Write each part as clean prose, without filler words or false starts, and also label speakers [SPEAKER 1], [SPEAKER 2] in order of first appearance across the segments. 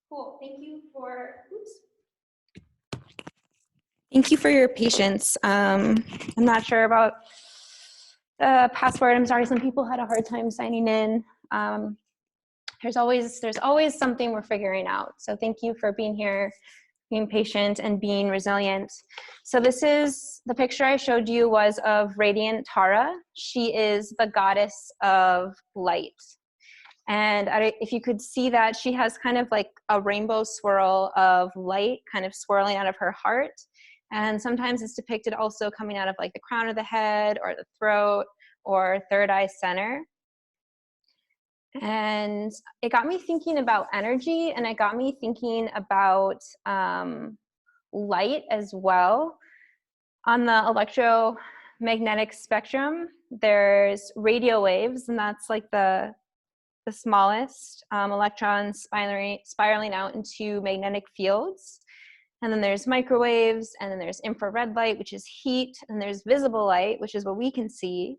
[SPEAKER 1] Cool. Thank you for your patience. I'm not sure about the password. I'm sorry, some people had a hard time signing in. There's always something we're figuring out. So thank you for being here, being patient, and being resilient. So this is the picture I showed you was of Radiant Tara. She is the goddess of light. And if you could see that, she has kind of like a rainbow swirl of light kind of swirling out of her heart. And sometimes it's depicted also coming out of like the crown of the head or the throat or third eye center. And it got me thinking about energy, and it got me thinking about light as well. On the electromagnetic spectrum, there's radio waves, and that's like the smallest electrons spiraling out into magnetic fields. And then there's microwaves, and then there's infrared light, which is heat, and there's visible light, which is what we can see.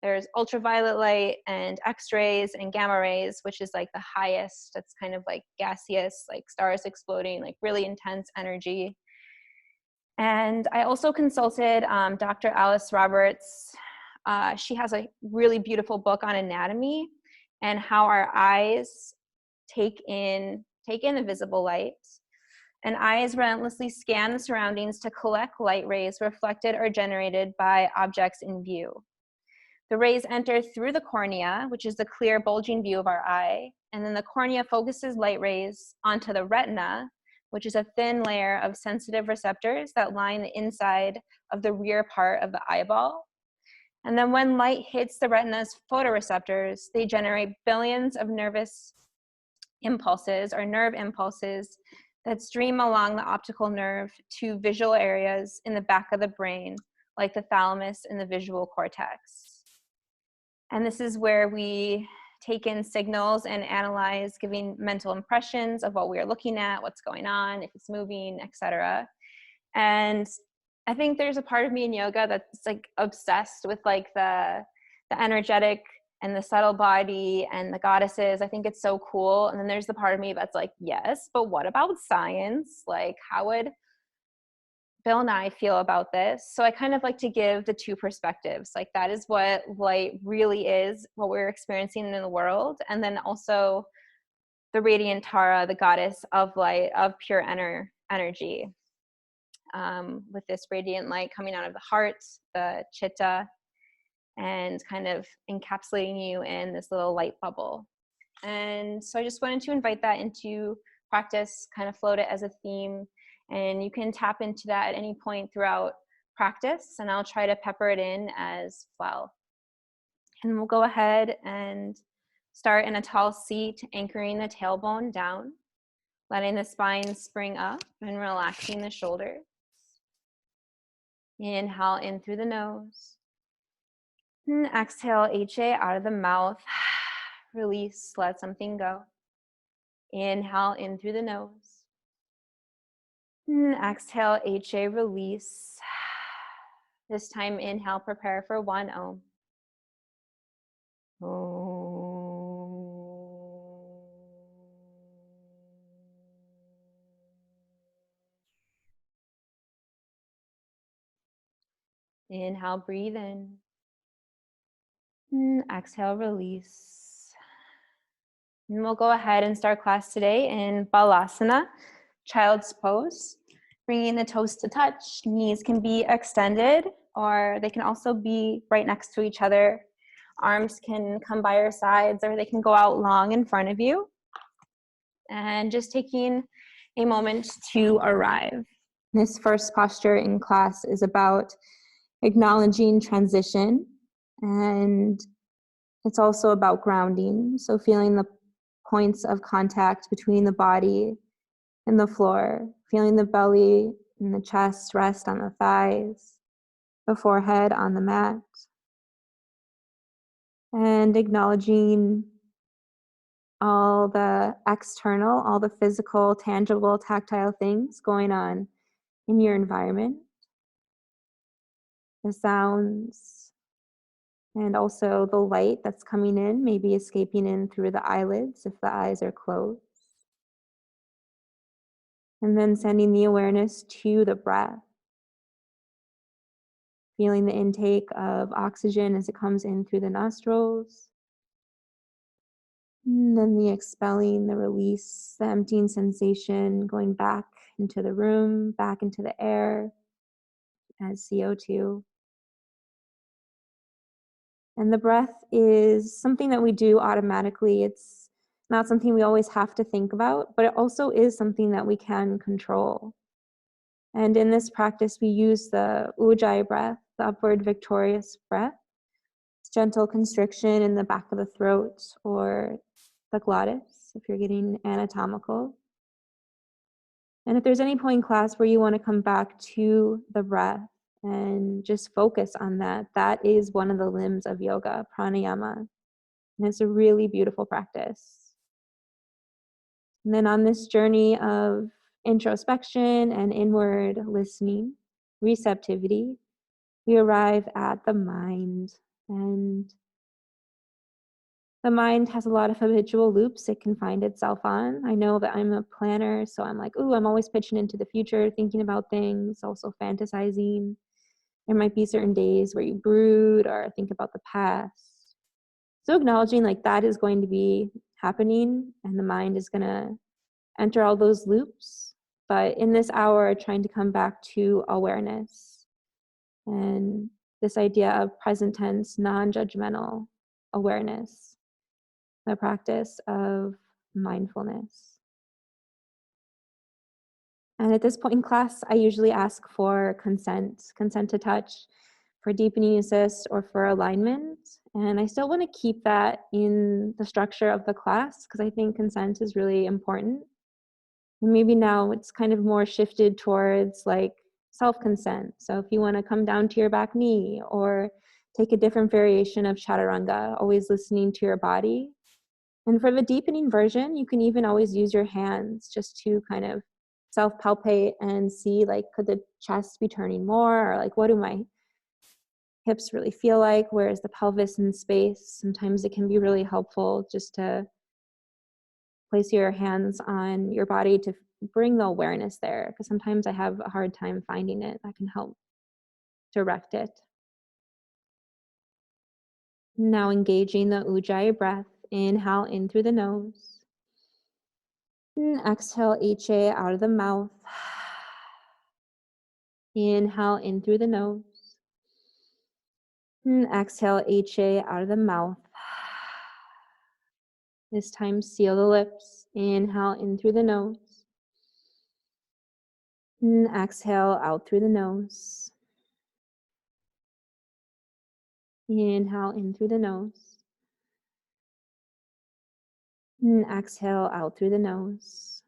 [SPEAKER 1] There's ultraviolet light and X-rays and gamma rays, which is like the highest. That's kind of like gaseous, like stars exploding, like really intense energy. And I also consulted Dr. Alice Roberts. She has a really beautiful book on anatomy and how our eyes take in the visible light. And eyes relentlessly scan the surroundings to collect light rays reflected or generated by objects in view. The rays enter through the cornea, which is the clear bulging view of our eye, and then the cornea focuses light rays onto the retina, which is a thin layer of sensitive receptors that line the inside of the rear part of the eyeball. And then when light hits the retina's photoreceptors, they generate billions of nervous impulses or nerve impulses that stream along the optical nerve to visual areas in the back of the brain, like the thalamus and the visual cortex. And this is where we take in signals and analyze, giving mental impressions of what we are looking at, what's going on, if it's moving, etc. And I think there's a part of me in yoga that's like obsessed with like the energetic and the subtle body and the goddesses. I think it's so cool. And then there's the part of me that's like, yes, but what about science? Like, how would Bill and I feel about this? So I kind of like to give the two perspectives. Like, that is what light really is, what we're experiencing in the world. And then also the Radiant Tara, the goddess of light, of pure energy. With this radiant light coming out of the heart, the chitta, and kind of encapsulating you in this little light bubble. And so I just wanted to invite that into practice, kind of float it as a theme, and you can tap into that at any point throughout practice, and I'll try to pepper it in as well. And we'll go ahead and start in a tall seat, anchoring the tailbone down, letting the spine spring up and relaxing the shoulders. Inhale in through the nose. And exhale, HA out of the mouth. Release, let something go. Inhale in through the nose. And exhale, HA, release. This time, inhale, prepare for 1 Om. Inhale, breathe in. And exhale, release. And we'll go ahead and start class today in Balasana, child's pose. Bringing the toes to touch, knees can be extended, or they can also be right next to each other. Arms can come by your sides, or they can go out long in front of you. And just taking a moment to arrive. This first posture in class is about acknowledging transition, and it's also about grounding. So feeling the points of contact between the body and the floor, feeling the belly and the chest rest on the thighs, the forehead on the mat, and acknowledging all the external, all the physical, tangible, tactile things going on in your environment, the sounds, and also the light that's coming in, maybe escaping in through the eyelids if the eyes are closed.
[SPEAKER 2] And then sending the awareness to the breath. Feeling the intake of oxygen as it comes in through the nostrils. And then the expelling, the release, the emptying sensation going back into the room, back into the air as CO2. And the breath is something that we do automatically. It's not something we always have to think about, but it also is something that we can control. And in this practice, we use the ujjayi breath, the upward victorious breath. It's gentle constriction in the back of the throat or the glottis, if you're getting anatomical. And if there's any point in class where you want to come back to the breath and just focus on that, that is one of the limbs of yoga, pranayama. And it's a really beautiful practice. And then on this journey of introspection and inward listening, receptivity, we arrive at the mind. And the mind has a lot of habitual loops it can find itself on. I know that I'm a planner, so I'm like, ooh, I'm always pitching into the future, thinking about things, also fantasizing. There might be certain days where you brood or think about the past. So acknowledging like that is going to be happening and the mind is going to enter all those loops. But in this hour, trying to come back to awareness and this idea of present tense, non-judgmental awareness, the practice of mindfulness. And at this point in class, I usually ask for consent to touch, for deepening assist, or for alignment. And I still want to keep that in the structure of the class because I think consent is really important. And maybe now it's kind of more shifted towards like self-consent. So if you want to come down to your back knee or take a different variation of chaturanga, always listening to your body. And for the deepening version, you can even always use your hands just to kind of self-palpate and see like, could the chest be turning more? Or like, what do my hips really feel like? Where is the pelvis in space? Sometimes it can be really helpful just to place your hands on your body to bring the awareness there. Because sometimes I have a hard time finding it. That can help direct it. Now engaging the ujjayi breath. Inhale in through the nose. And exhale HA out of the mouth. Inhale in through the nose. And exhale HA out of the mouth. This time seal the lips. Inhale in through the nose. And exhale out through the nose. Inhale in through the nose. And exhale out through the nose.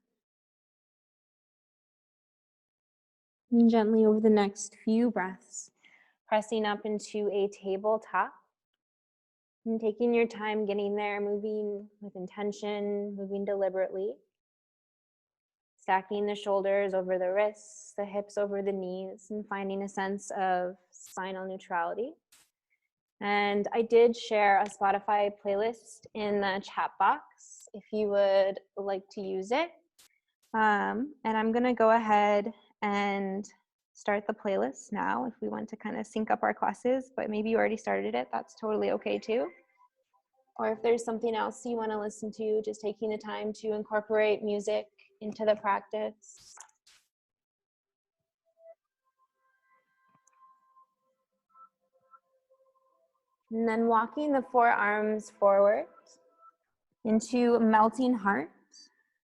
[SPEAKER 2] And gently over the next few breaths, pressing up into a tabletop. And taking your time getting there, moving with intention, moving deliberately. Stacking the shoulders over the wrists, the hips over the knees, and finding a sense of spinal neutrality. And I did share a Spotify playlist in the chat box if you would like to use it. And I'm going to go ahead and start the playlist now if we want to kind of sync up our classes, but maybe you already started it. That's totally okay too. Or if there's something else you want to listen to, just taking the time to incorporate music into the practice. And then walking the forearms forward into melting heart,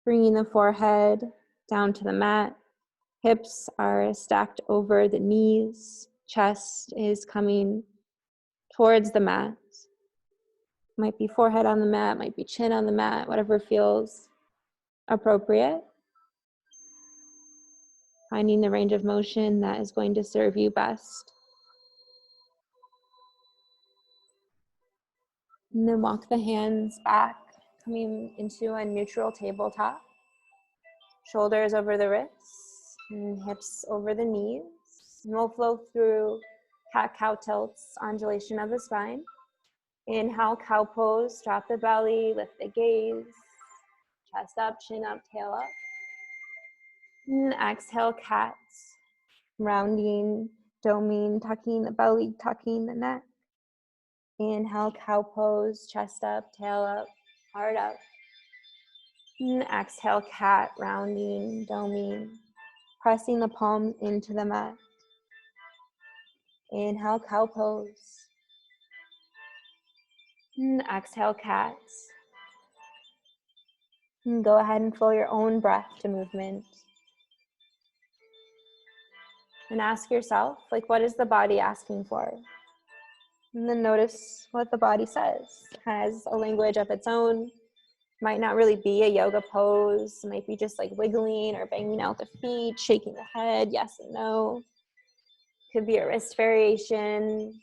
[SPEAKER 2] bringing the forehead down to the mat. Hips are stacked over the knees. Chest is coming towards the mat. Might be forehead on the mat, might be chin on the mat, whatever feels appropriate. Finding the range of motion that is going to serve you best. And then walk the hands back, coming into a neutral tabletop. Shoulders over the wrists and hips over the knees. And we'll flow through cat-cow tilts, undulation of the spine. Inhale, cow pose, drop the belly, lift the gaze. Chest up, chin up, tail up.
[SPEAKER 1] And exhale, cat. Rounding, doming, tucking the belly, tucking the neck. Inhale, cow pose, chest up, tail up, heart up. And exhale, cat, rounding, doming, pressing the palm into the mat. Inhale, cow pose. And exhale, cat. And go ahead and flow your own breath to movement. And ask yourself, like, what is the body asking for? And then notice what the body says. It has a language of its own. Might not really be a yoga pose. It might be just like wiggling or banging out the feet, shaking the head, yes and no. Could be a wrist variation.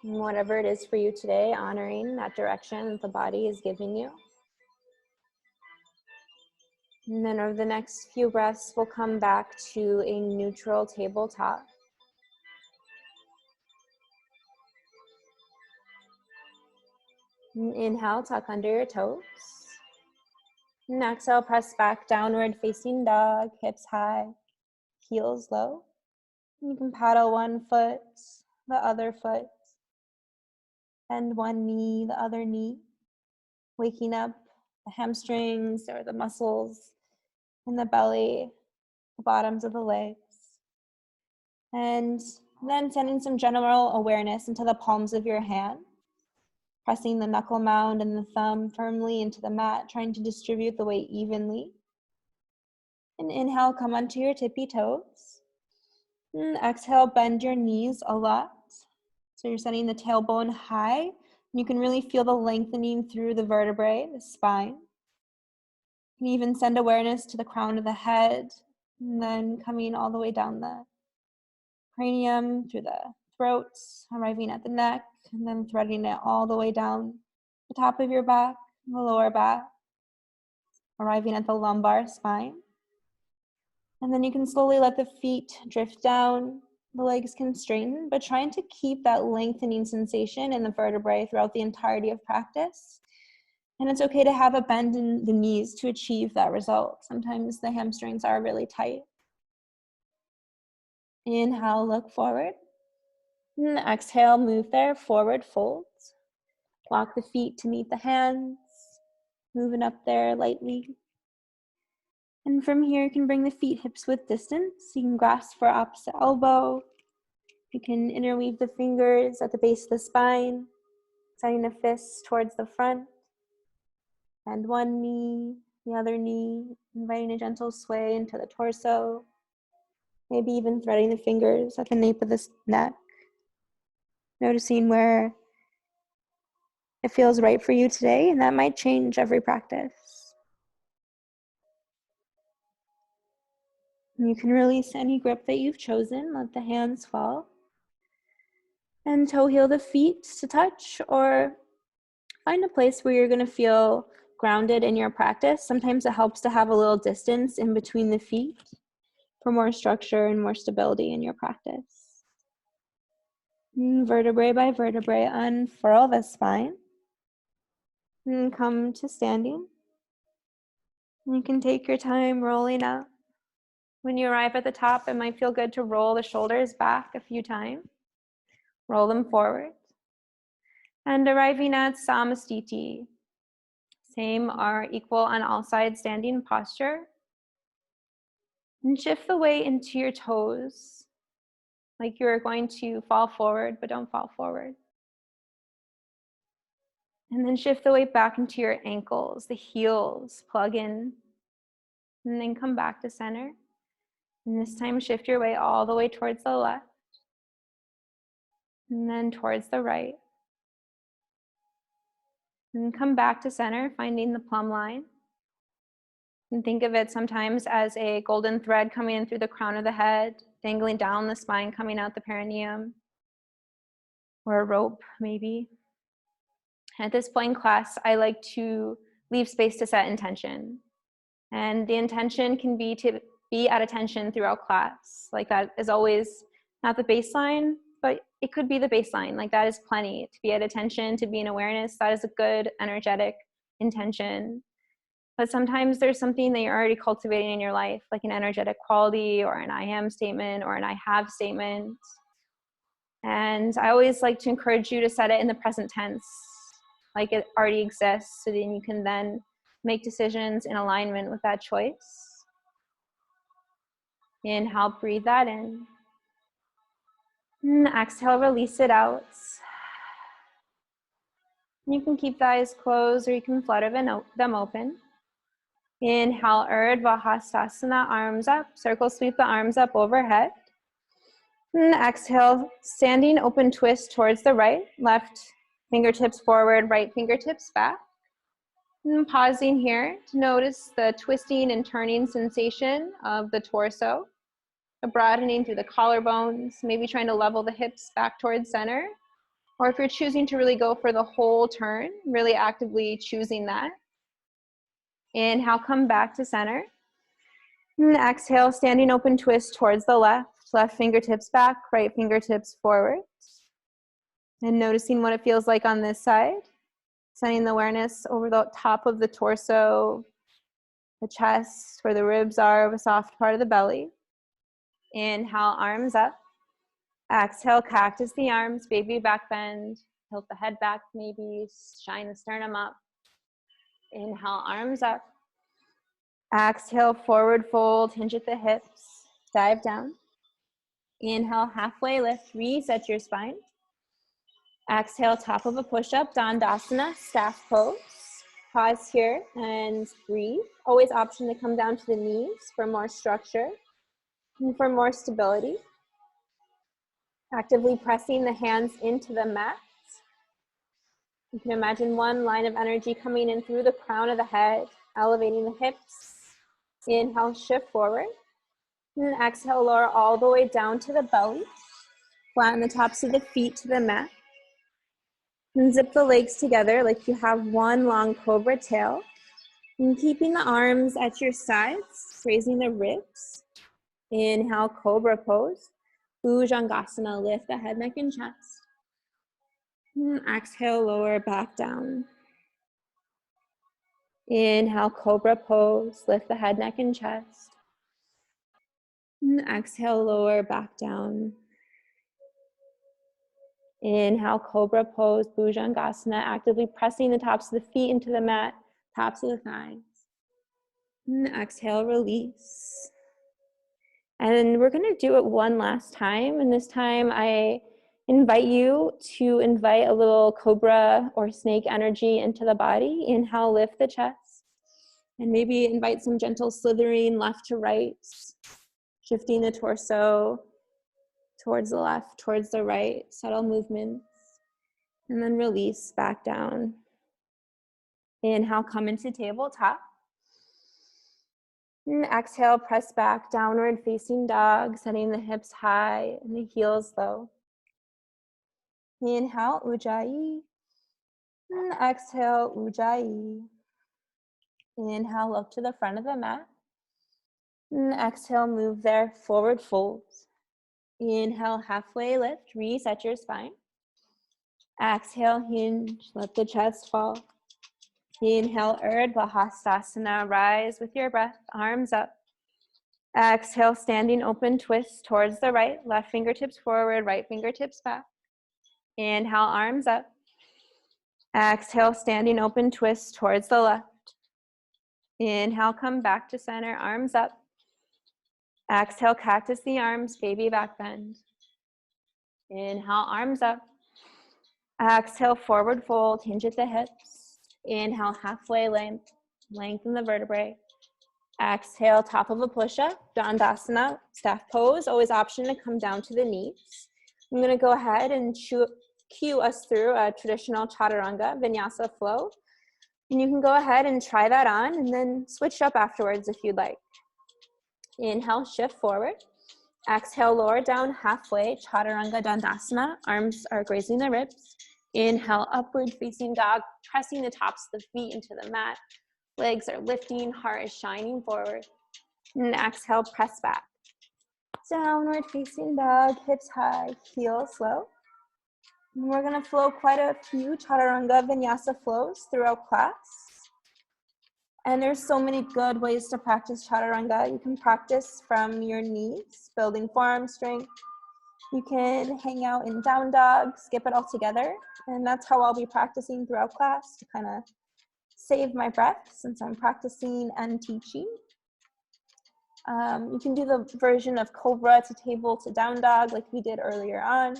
[SPEAKER 1] And whatever it is for you today, honoring that direction that the body is giving you. And then over the next few breaths, we'll come back to a neutral tabletop. And inhale, tuck under your toes. And exhale, press back, downward facing dog, hips high, heels low. You can paddle one foot, the other foot, bend one knee, the other knee, waking up the hamstrings or the muscles in the belly, the bottoms of the legs. And then sending some general awareness into the palms of your hand, pressing the knuckle mound and the thumb firmly into the mat, trying to distribute the weight evenly. And inhale, come onto your tippy toes. And exhale, bend your knees a lot. So you're sending the tailbone high. You can really feel the lengthening through the vertebrae, the spine. You can even send awareness to the crown of the head, and then coming all the way down the cranium, through the throat, arriving at the neck, and then threading it all the way down the top of your back, the lower back, arriving at the lumbar spine. And then you can slowly let the feet drift down. The legs can straighten, but trying to keep that lengthening sensation in the vertebrae throughout the entirety of practice. And it's okay to have a bend in the knees to achieve that result. Sometimes the hamstrings are really tight. Inhale, look forward. And exhale, move there, forward fold. Walk the feet to meet the hands, moving up there lightly. And from here, you can bring the feet hips width distance. You can grasp for opposite elbow. You can interweave the fingers at the base of the spine, sending the fists towards the front. Bend one knee, the other knee, inviting a gentle sway into the torso. Maybe even threading the fingers at the nape of the neck. Noticing where it feels right for you today, and that might change every practice. You can release any grip that you've chosen, let the hands fall. And toe heel the feet to touch, or find a place where you're going to feel grounded in your practice. Sometimes it helps to have a little distance in between the feet for more structure and more stability in your practice. And vertebrae by vertebrae, unfurl the spine. And come to standing. And you can take your time rolling up. When you arrive at the top, it might feel good to roll the shoulders back a few times. Roll them forward. And arriving at Samastiti. Same or equal on all sides standing posture. And shift the weight into your toes, like you're going to fall forward, but don't fall forward. And then shift the weight back into your ankles, the heels, plug in, and then come back to center. And this time shift your weight all the way towards the left, and then towards the right. And come back to center, finding the plumb line. And think of it sometimes as a golden thread coming in through the crown of the head, dangling down the spine, coming out the perineum, or a rope maybe. At this point in class, I like to leave space to set intention. And the intention can be to be at attention throughout class. Like that is always not the baseline, but it could be the baseline. Like that is plenty. To be at attention, to be in awareness, that is a good energetic intention. But sometimes there's something that you're already cultivating in your life, like an energetic quality or an I am statement or an I have statement. And I always like to encourage you to set it in the present tense, like it already exists, so then you can then make decisions in alignment with that choice. Inhale, breathe that in. And exhale, release it out. You can keep the eyes closed or you can flutter them open. Inhale, Urdhva Hastasana, arms up. Circle sweep the arms up overhead. And exhale, standing open twist towards the right. Left fingertips forward, right fingertips back. And pausing here to notice the twisting and turning sensation of the torso. A broadening through the collarbones, maybe trying to level the hips back towards center. Or if you're choosing to really go for the whole turn, really actively choosing that. Inhale, come back to center. And exhale, standing open twist towards the left. Left fingertips back, right fingertips forward. And noticing what it feels like on this side. Sending the awareness over the top of the torso, the chest, where the ribs are, the soft part of the belly. Inhale, arms up. Exhale, cactus the arms, baby back bend. Tilt the head back, maybe shine the sternum up. Inhale, arms up. Exhale, forward fold, hinge at the hips, dive down. Inhale, halfway lift, reset your spine. Exhale, top of a push-up, Dandasana, staff pose. Pause here and breathe. Always option to come down to the knees for more structure and for more stability. Actively pressing the hands into the mat. You can imagine one line of energy coming in through the crown of the head, elevating the hips. Inhale, shift forward. And exhale, lower all the way down to the belly. Flatten the tops of the feet to the mat. And zip the legs together like you have one long cobra tail. And keeping the arms at your sides, raising the ribs. Inhale, cobra pose. Bhujangasana, lift the head, neck, and chest. And exhale, lower back down. Inhale, cobra pose, lift the head, neck, and chest. And exhale, lower back down. Inhale, cobra pose, Bhujangasana, actively pressing the tops of the feet into the mat, tops of the thighs. And exhale, release. And we're gonna do it one last time. And this time I invite you to invite a little cobra or snake energy into the body. Inhale, lift the chest. And maybe invite some gentle slithering left to right, shifting the torso towards the left, towards the right, subtle movements. And then release back down. Inhale, come into tabletop. And exhale, press back, downward facing dog, setting the hips high and the heels low. Inhale, Ujjayi. And exhale, Ujjayi. Inhale, look to the front of the mat. And exhale, move there, forward fold. Inhale, halfway lift, reset your spine. Exhale, hinge, let the chest fall. Inhale, Urdhva Hastasana, rise with your breath, arms up. Exhale, standing open twist towards the right, left fingertips forward, right fingertips back. Inhale, arms up. Exhale, standing open twist towards the left. Inhale, come back to center, arms up. Exhale, cactus the arms, baby back bend. Inhale, arms up. Exhale, forward fold, hinge at the hips. Inhale, halfway lengthen the vertebrae. Exhale, top of a push-up, Dandasana, staff pose. Always option to come down to the knees. I'm gonna go ahead and cue us through a traditional chaturanga vinyasa flow. And you can go ahead and try that on and then switch up afterwards if you'd like. Inhale, shift forward. Exhale, lower down halfway, chaturanga dandasana. Arms are grazing the ribs. Inhale, upward facing dog, pressing the tops of the feet into the mat. Legs are lifting, heart is shining forward. And exhale, press back. Downward facing dog, hips high, heels low. And we're gonna flow quite a few chaturanga vinyasa flows throughout class. And there's so many good ways to practice chaturanga. You can practice from your knees, building forearm strength. You can hang out in down dog, skip it all together. And that's how I'll be practicing throughout class to kind of save my breath since I'm practicing and teaching. You can do the version of cobra to table to down dog like we did earlier on.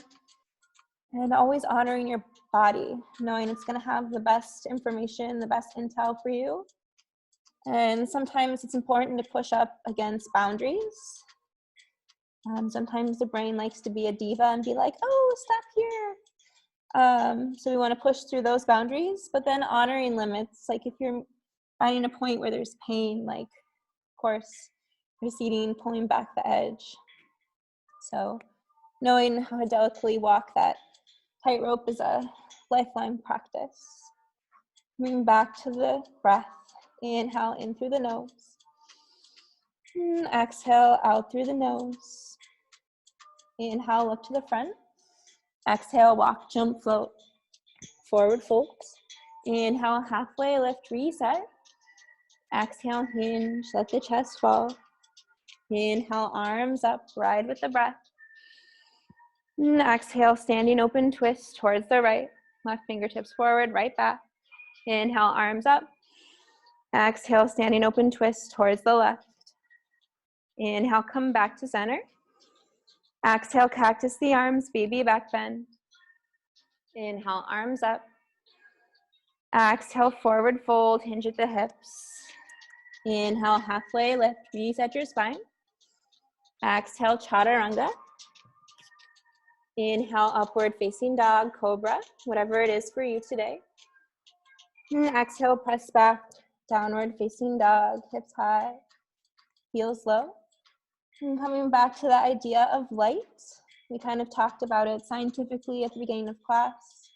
[SPEAKER 1] And always honoring your body, knowing it's gonna have the best information, the best intel for you. And sometimes it's important to push up against boundaries. Sometimes the brain likes to be a diva and be like, oh, stop here. So we want to push through those boundaries, but then honoring limits. Like if you're finding a point where there's pain, like of course, receding, pulling back the edge. So knowing how to delicately walk that tightrope is a lifelong practice. Moving back to the breath. Inhale in through the nose. And exhale out through the nose. Inhale, look to the front. Exhale, walk, jump, float. Forward fold. Inhale, halfway lift, reset. Exhale, hinge, let the chest fall. Inhale, arms up, ride with the breath. And exhale, standing open twist towards the right. Left fingertips forward, right back. Inhale, arms up. Exhale, standing open twist towards the left. Inhale, come back to center. Exhale, cactus the arms, baby back bend. Inhale, arms up. Exhale, forward fold, hinge at the hips. Inhale, halfway lift, reset your spine. Exhale, chaturanga. Inhale, upward facing dog, cobra, whatever it is for you today. And exhale, press back, downward facing dog, hips high, heels low. And coming back to the idea of light, we kind of talked about it scientifically at the beginning of class.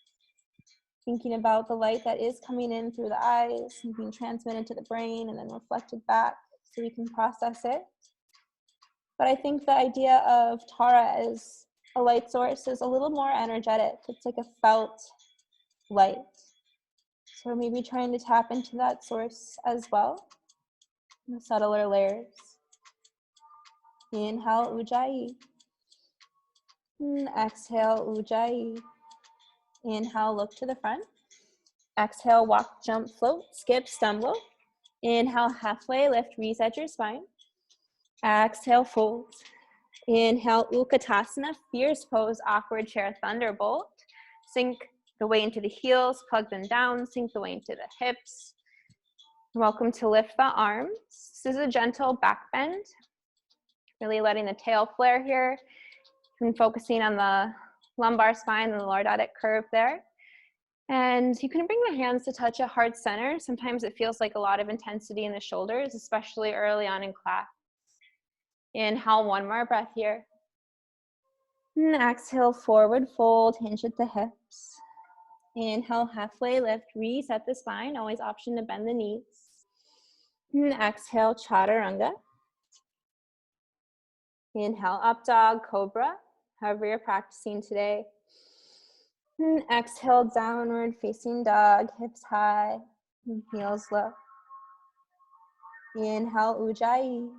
[SPEAKER 1] Thinking about the light that is coming in through the eyes and being transmitted to the brain and then reflected back so we can process it. But I think the idea of Tara as a light source is a little more energetic. It's like a felt light. So maybe trying to tap into that source as well, the subtler layers. Inhale, Ujjayi. And exhale, Ujjayi. Inhale, look to the front. Exhale, walk, jump, float, skip, stumble. Inhale, halfway lift, reset your spine. Exhale, fold. Inhale, Utkatasana, fierce pose, awkward chair, thunderbolt. Sink the way into the heels, plug them down, sink the way into the hips. Welcome to lift the arms. This is a gentle back bend. Really letting the tail flare here. And focusing on the lumbar spine and the lordotic curve there. And you can bring the hands to touch at heart center. Sometimes it feels like a lot of intensity in the shoulders, especially early on in class. Inhale, one more breath here. And exhale, forward fold, hinge at the hips. Inhale, halfway lift, reset the spine. Always option to bend the knees. And exhale, chaturanga. Inhale, up dog, cobra, however you're practicing today. And exhale, downward facing dog, hips high, heels low. Inhale, Ujjayi.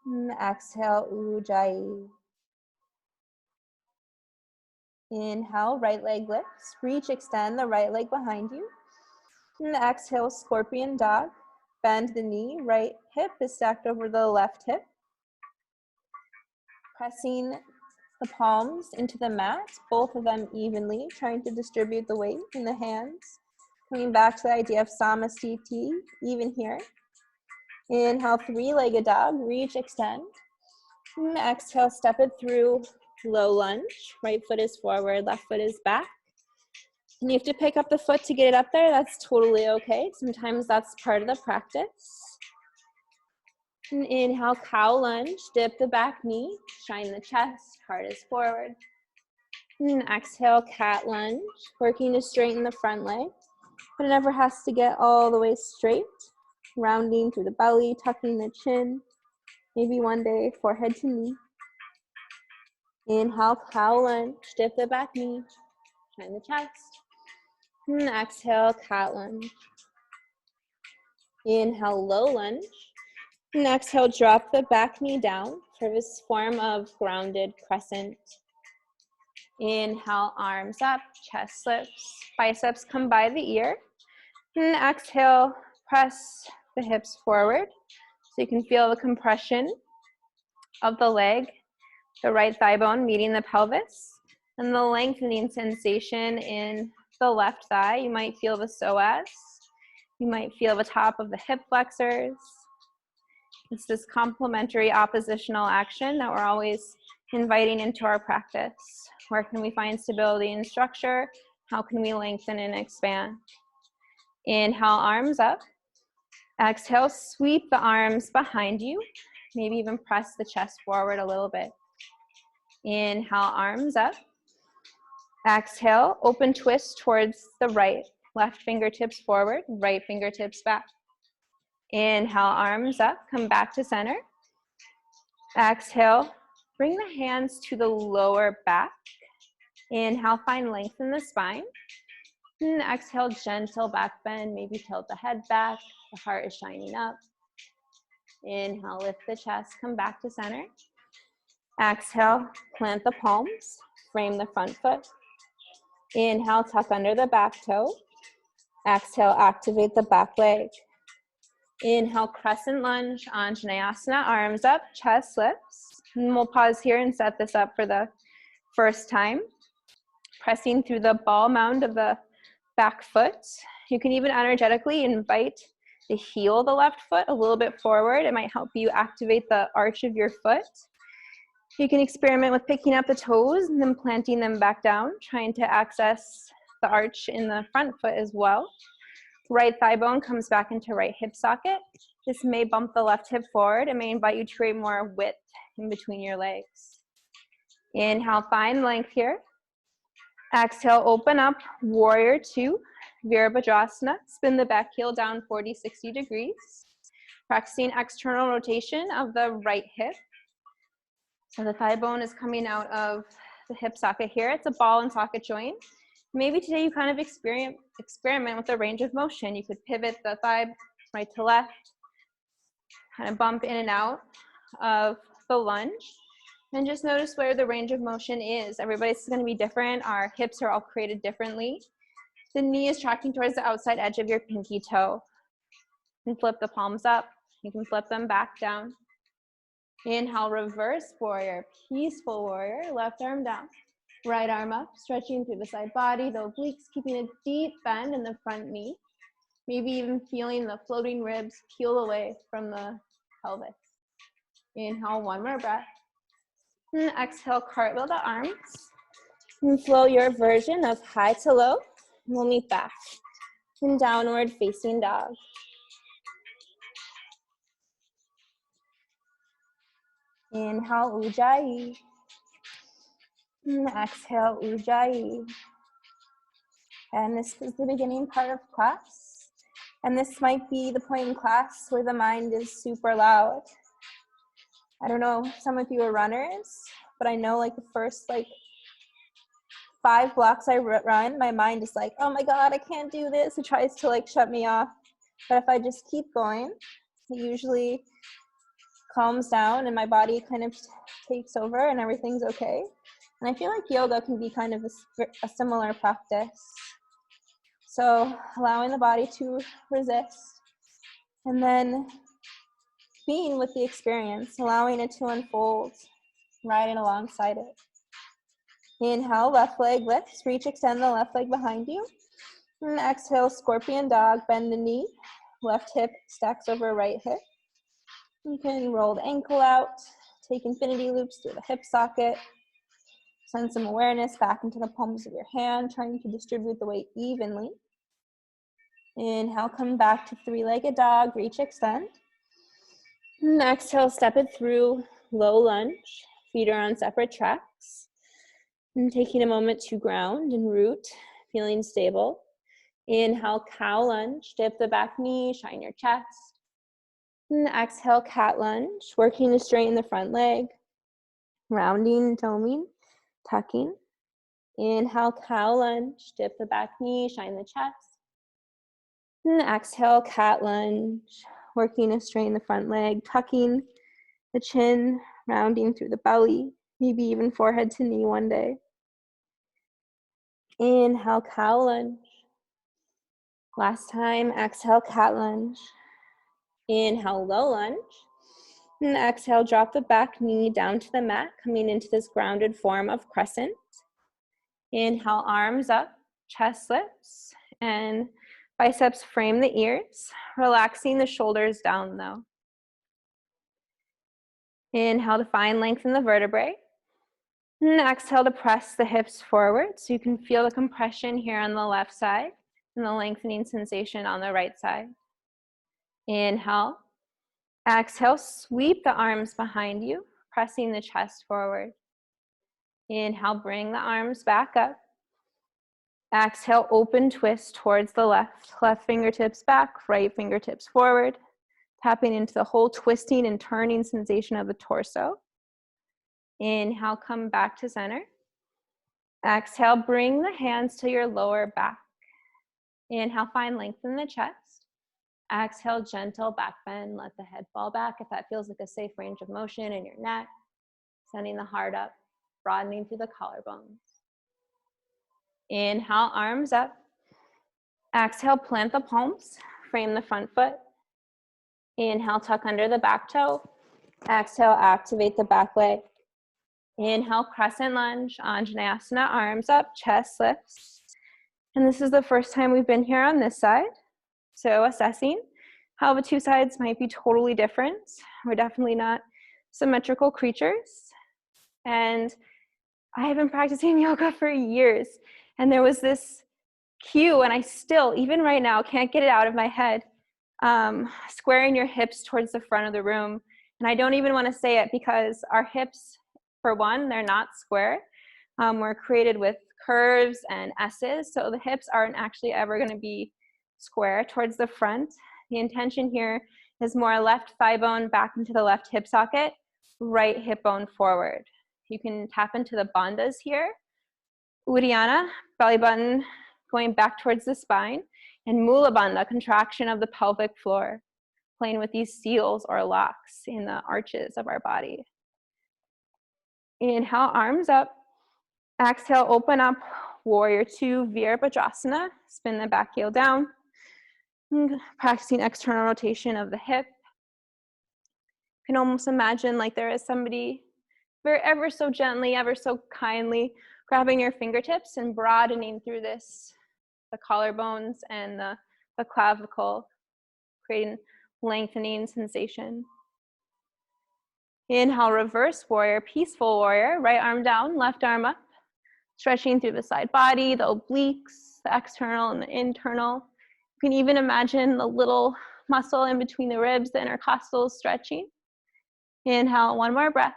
[SPEAKER 1] And exhale, Ujjayi. Inhale, right leg lifts. Reach, extend the right leg behind you. And exhale, scorpion dog. Bend the knee, right hip is stacked over the left hip. Pressing the palms into the mat, both of them evenly, trying to distribute the weight in the hands. Coming back to the idea of samasthiti, even here. Inhale, three-legged dog, reach, extend. And exhale, step it through, low lunge. Right foot is forward, left foot is back. And you have to pick up the foot to get it up there. That's totally okay. Sometimes that's part of the practice. And inhale, cow lunge, dip the back knee, shine the chest, heart is forward. And exhale, cat lunge, working to straighten the front leg, but it never has to get all the way straight. Rounding through the belly, tucking the chin.
[SPEAKER 2] Maybe one day, forehead to knee. Inhale, cow lunge, dip the back knee, shine the chest. And exhale, cat lunge. Inhale, low lunge. And exhale, drop the back knee down for this form of grounded crescent. Inhale, arms up, chest lifts, biceps come by the ear. And exhale, press the hips forward so you can feel the compression of the leg, the right thigh bone meeting the pelvis, and the lengthening sensation in the left thigh. You might feel the psoas. You might feel the top of the hip flexors. It's this complementary oppositional action that we're always inviting into our practice. Where can we find stability and structure? How can we lengthen and expand? Inhale, arms up. Exhale, sweep the arms behind you. Maybe even press the chest forward a little bit. Inhale, arms up. Exhale, open twist towards the right. Left fingertips forward, right fingertips back. Inhale, arms up, come back to center. Exhale, bring the hands to the lower back. Inhale, find length in the spine. And exhale, gentle back bend, maybe tilt the head back, the heart is shining up. Inhale, lift the chest, come back to center. Exhale, plant the palms, frame the front foot. Inhale, tuck under the back toe. Exhale, activate the back leg. Inhale, crescent lunge, Anjaneyasana, arms up, chest lifts. And we'll pause here and set this up for the first time. Pressing through the ball mound of the back foot. You can even energetically invite the heel of the left foot a little bit forward. It might help you activate the arch of your foot. You can experiment with picking up the toes and then planting them back down, trying to access the arch in the front foot as well. Right thigh bone comes back into right hip socket. This may bump the left hip forward. It may invite you to create more width in between your legs. Inhale, find length here. Exhale, open up, warrior two, Virabhadrasana. Spin the back heel down 40-60 degrees. Practicing external rotation of the right hip. So the thigh bone is coming out of the hip socket here. It's a ball and socket joint. Maybe today you kind of experiment with the range of motion. You could pivot the thigh right to left, kind of bump in and out of the lunge. And just notice where the range of motion is. Everybody's going to be different. Our hips are all created differently. The knee is tracking towards the outside edge of your pinky toe. And flip the palms up. You can flip them back down. Inhale, reverse warrior, peaceful warrior, left arm down. Right arm up, stretching through the side body, the obliques, keeping a deep bend in the front knee. Maybe even feeling the floating ribs peel away from the pelvis. Inhale, one more breath. And exhale, cartwheel the arms. And flow your version of high to low. We'll meet back in downward facing dog. Inhale, Ujjayi. And exhale, Ujjayi. And this is the beginning part of class. And this might be the point in class where the mind is super loud. I don't know if some of you are runners, but I know like the first 5 blocks I run, my mind is like, oh my God, I can't do this. It tries to shut me off. But if I just keep going, it usually calms down and my body kind of takes over and everything's okay. And I feel like yoga can be kind of a similar practice. So allowing the body to resist and then being with the experience, allowing it to unfold, riding alongside it. Inhale, left leg lifts, reach, extend the left leg behind you. And exhale, scorpion dog, bend the knee, left hip stacks over right hip. You can roll the ankle out, take infinity loops through the hip socket. Send some awareness back into the palms of your hand, trying to distribute the weight evenly. Inhale, come back to three-legged dog, reach, extend. And exhale, step it through, low lunge. Feet are on separate tracks. And taking a moment to ground and root, feeling stable. Inhale, cow lunge, dip the back knee, shine your chest.
[SPEAKER 1] And exhale, cat lunge, working to straighten the front leg, rounding, doming, tucking. Inhale, cow lunge, dip the back knee, shine the chest. And exhale, cat lunge, working to straighten the front leg, tucking the chin, rounding through the belly, maybe even forehead to knee one day. Inhale, cow lunge. Last time, exhale, cat lunge. Inhale, low lunge. And exhale, drop the back knee down to the mat, coming into this grounded form of crescent. Inhale, arms up, chest lifts, and biceps frame the ears, relaxing the shoulders down though. Inhale to find length in the vertebrae. And exhale to press the hips forward so you can feel the compression here on the left side and the lengthening sensation on the right side. Inhale. Exhale, sweep the arms behind you, pressing the chest forward. Inhale, bring the arms back up. Exhale, open twist towards the left. Left fingertips back, right fingertips forward. Tapping into the whole twisting and turning sensation of the torso. Inhale, come back to center. Exhale, bring the hands to your lower back. Inhale, find length in the chest. Exhale, gentle back bend. Let the head fall back if that feels like a safe range of motion in your neck. Sending the heart up, broadening through the collarbones. Inhale, arms up. Exhale, plant the palms, frame the front foot. Inhale, tuck under the back toe. Exhale, activate the back leg. Inhale, crescent lunge, Anjaneyasana, arms up, chest lifts. And this is the first time we've been here on this side. So assessing how the two sides might be totally different. We're definitely not symmetrical creatures. And I have been practicing yoga for years. And there was this cue, and I still, even right now, can't get it out of my head. Squaring your hips towards the front of the room. And I don't even want to say it because our hips, for one, they're not square. We're created with curves and S's, so the hips aren't actually ever going to be square towards the front. The intention here is more left thigh bone back into the left hip socket, right hip bone forward. You can tap into the bandhas here. Uddiyana, belly button going back towards the spine, and Mula Bandha, contraction of the pelvic floor, playing with these seals or locks in the arches of our body. Inhale, arms up. Exhale, open up, warrior two, Virabhadrasana. Spin the back heel down. Practicing external rotation of the hip. You can almost imagine like there is somebody ever so gently, ever so kindly grabbing your fingertips and broadening through this, the collarbones and the clavicle, creating lengthening sensation. Inhale, reverse warrior, peaceful warrior, right arm down, left arm up, stretching through the side body, the obliques, the external and the internal. You can even imagine the little muscle in between the ribs, the intercostals stretching. Inhale, one more breath.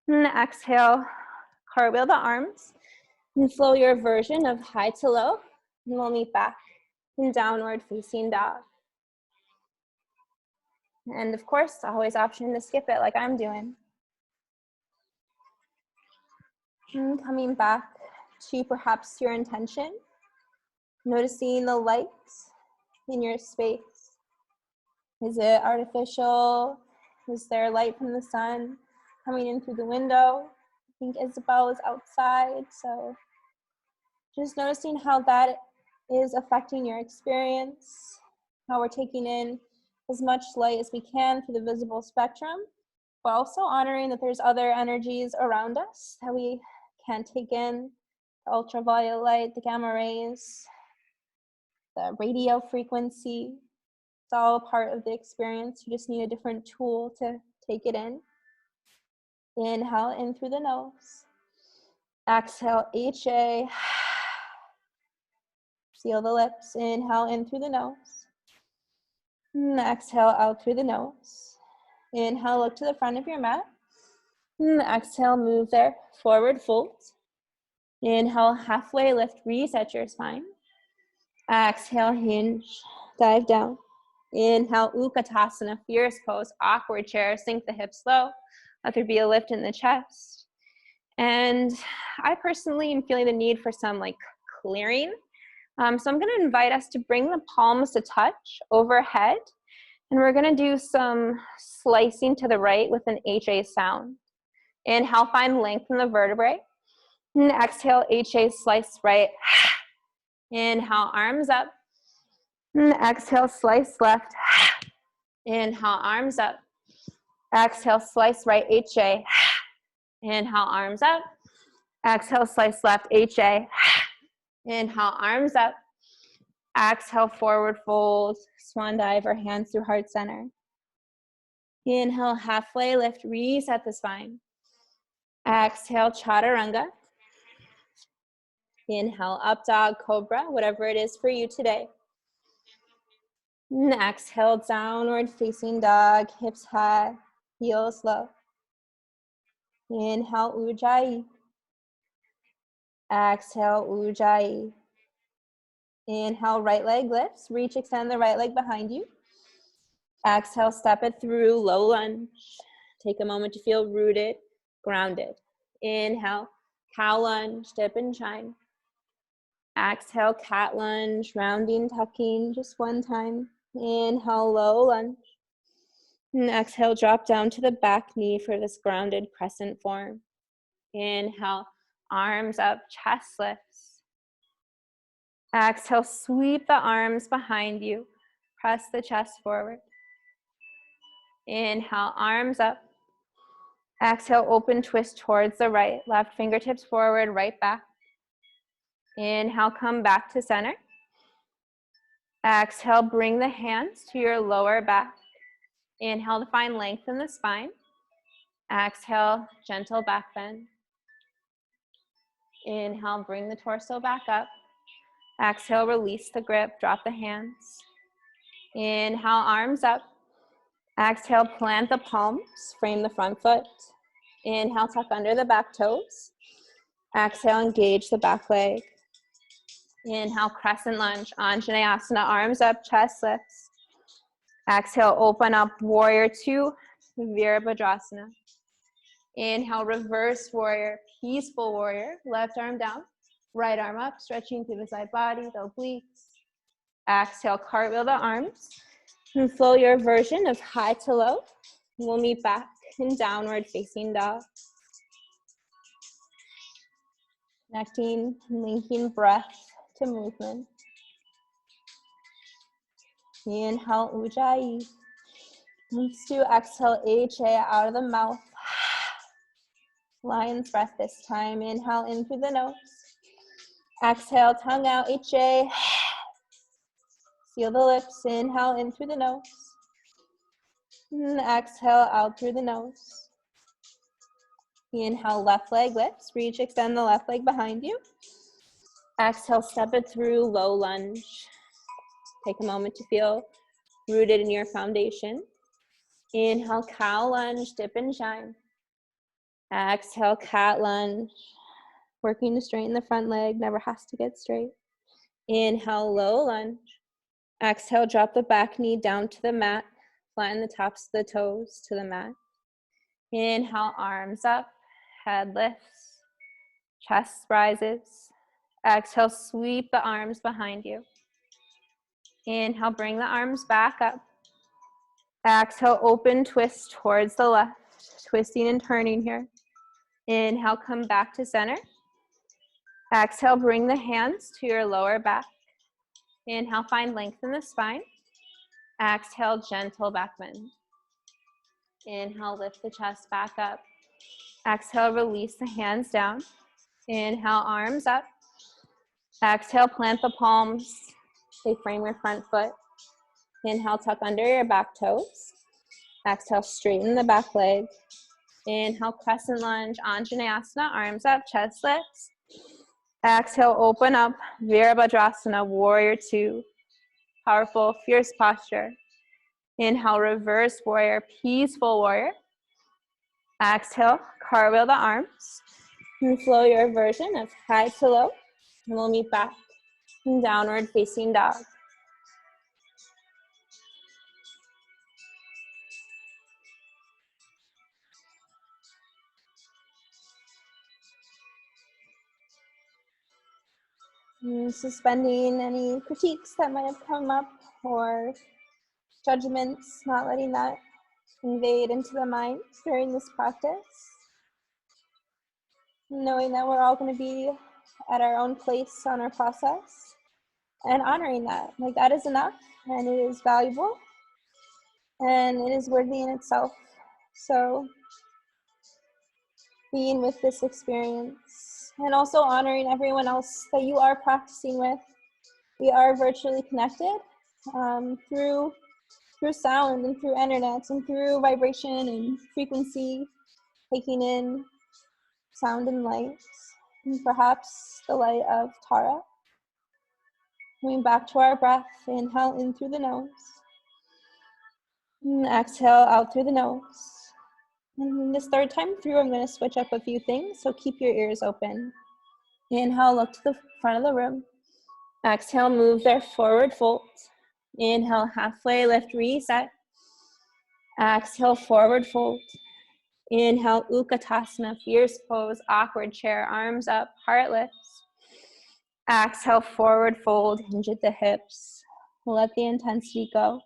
[SPEAKER 1] And exhale, cartwheel the arms. And flow your version of high to low. And we'll meet back in downward facing dog. And of course, always option to skip it like I'm doing. And coming back to perhaps your intention. Noticing the lights in your space. Is it artificial? Is there light from the sun coming in through the window? I think Isabel is outside, so just noticing how that is affecting your experience, how we're taking in as much light as we can through the visible spectrum, but also honoring that there's other energies around us that we can take in, the ultraviolet light, the gamma rays, the radio frequency. It's all a part of the experience. You just need a different tool to take it in. Inhale in through the nose. Exhale, HA. Seal the lips. Inhale in through the nose. And exhale out through the nose. Inhale, look to the front of your mat. And exhale, move there. Forward fold. Inhale, halfway lift, reset your spine. Exhale, hinge, dive down. Inhale, Utkatasana, fierce pose, awkward chair, sink the hips low. Let there be a lift in the chest. And I personally am feeling the need for some like clearing. So I'm gonna invite us to bring the palms to touch overhead. And we're gonna do some slicing to the right with an HA sound. Inhale, find length in the vertebrae. And exhale, HA, slice right. Inhale, arms up. And exhale, slice left. Inhale, arms up. Exhale, slice right, HA. Inhale, arms up. Exhale, slice left, HA. Inhale, arms up. Exhale, forward fold, swan dive or hands through heart center. Inhale, halfway lift, reset the spine. Exhale, chaturanga. Inhale, up dog, cobra, whatever it is for you today. And exhale, downward facing dog, hips high, heels low. Inhale, ujjayi. Exhale, ujjayi. Inhale, right leg lifts. Reach, extend the right leg behind you. Exhale, step it through, low lunge. Take a moment to feel rooted, grounded. Inhale, cow lunge, dip and shine. Exhale, cat lunge, rounding, tucking, just one time. Inhale, low lunge. And exhale, drop down to the back knee for this grounded crescent form. Inhale, arms up, chest lifts. Exhale, sweep the arms behind you. Press the chest forward. Inhale, arms up. Exhale, open twist towards the right. Left fingertips forward, right back. Inhale, come back to center. Exhale, bring the hands to your lower back. Inhale to find length in the spine. Exhale, gentle back bend. Inhale, bring the torso back up. Exhale, release the grip, drop the hands. Inhale, arms up. Exhale, plant the palms, frame the front foot. Inhale, tuck under the back toes. Exhale, engage the back leg. Inhale, crescent lunge, Anjaneyasana, arms up, chest lifts. Exhale, open up, warrior two, Virabhadrasana. Inhale, reverse warrior, peaceful warrior, left arm down, right arm up, stretching through the side body, the obliques. Exhale, cartwheel the arms, and flow your version of high to low. We'll meet back in downward facing dog. Connecting, linking breath to movement. Inhale, ujjayi. Let's do exhale, HA out of the mouth. Lion's breath this time. Inhale in through the nose. Exhale, tongue out, HA. Seal the lips. Inhale in through the nose. And exhale out through the nose. Inhale, left leg lifts. Reach, extend the left leg behind you. Exhale, step it through, low lunge. Take a moment to feel rooted in your foundation. Inhale, cow lunge, dip and shine. Exhale, cat lunge. Working to straighten the front leg, never has to get straight. Inhale, low lunge. Exhale, drop the back knee down to the mat. Flatten the tops of the toes to the mat. Inhale, arms up, head lifts, chest rises. Exhale, sweep the arms behind you. Inhale, bring the arms back up. Exhale, open twist towards the left, twisting and turning here. Inhale, come back to center. Exhale, bring the hands to your lower back. Inhale, find length in the spine. Exhale, gentle back bend. Inhale, lift the chest back up. Exhale, release the hands down. Inhale, arms up. Exhale, plant the palms. They frame your front foot. Inhale, tuck under your back toes. Exhale, straighten the back leg. Inhale, crescent lunge, Anjaneyasana, arms up, chest lifts. Exhale, open up, Virabhadrasana, warrior two. Powerful, fierce posture. Inhale, reverse warrior, peaceful warrior. Exhale, cartwheel the arms. And flow your version of high to low. And we'll meet back in downward facing dog.
[SPEAKER 3] And suspending any critiques that might have come up or judgments, not letting that invade into the mind during this practice. Knowing that we're all going to be at our own place on our process and honoring that. Like, that is enough, and it is valuable, and it is worthy in itself. So being with this experience and also honoring everyone else that you are practicing with. We are virtually connected through sound and through internet and through vibration and frequency, taking in sound and light, and perhaps the light of Tara. Coming back to our breath, inhale in through the nose, and exhale out through the nose. And this third time through, I'm going to switch up a few things, so keep your ears open. Inhale, look to the front of the room. Exhale, move their forward fold. Inhale, halfway lift, reset. Exhale, forward fold. Inhale, Utkatasana, fierce pose, awkward chair, arms up, heart lifts. Exhale, forward fold, hinge at the hips. Let the intensity go.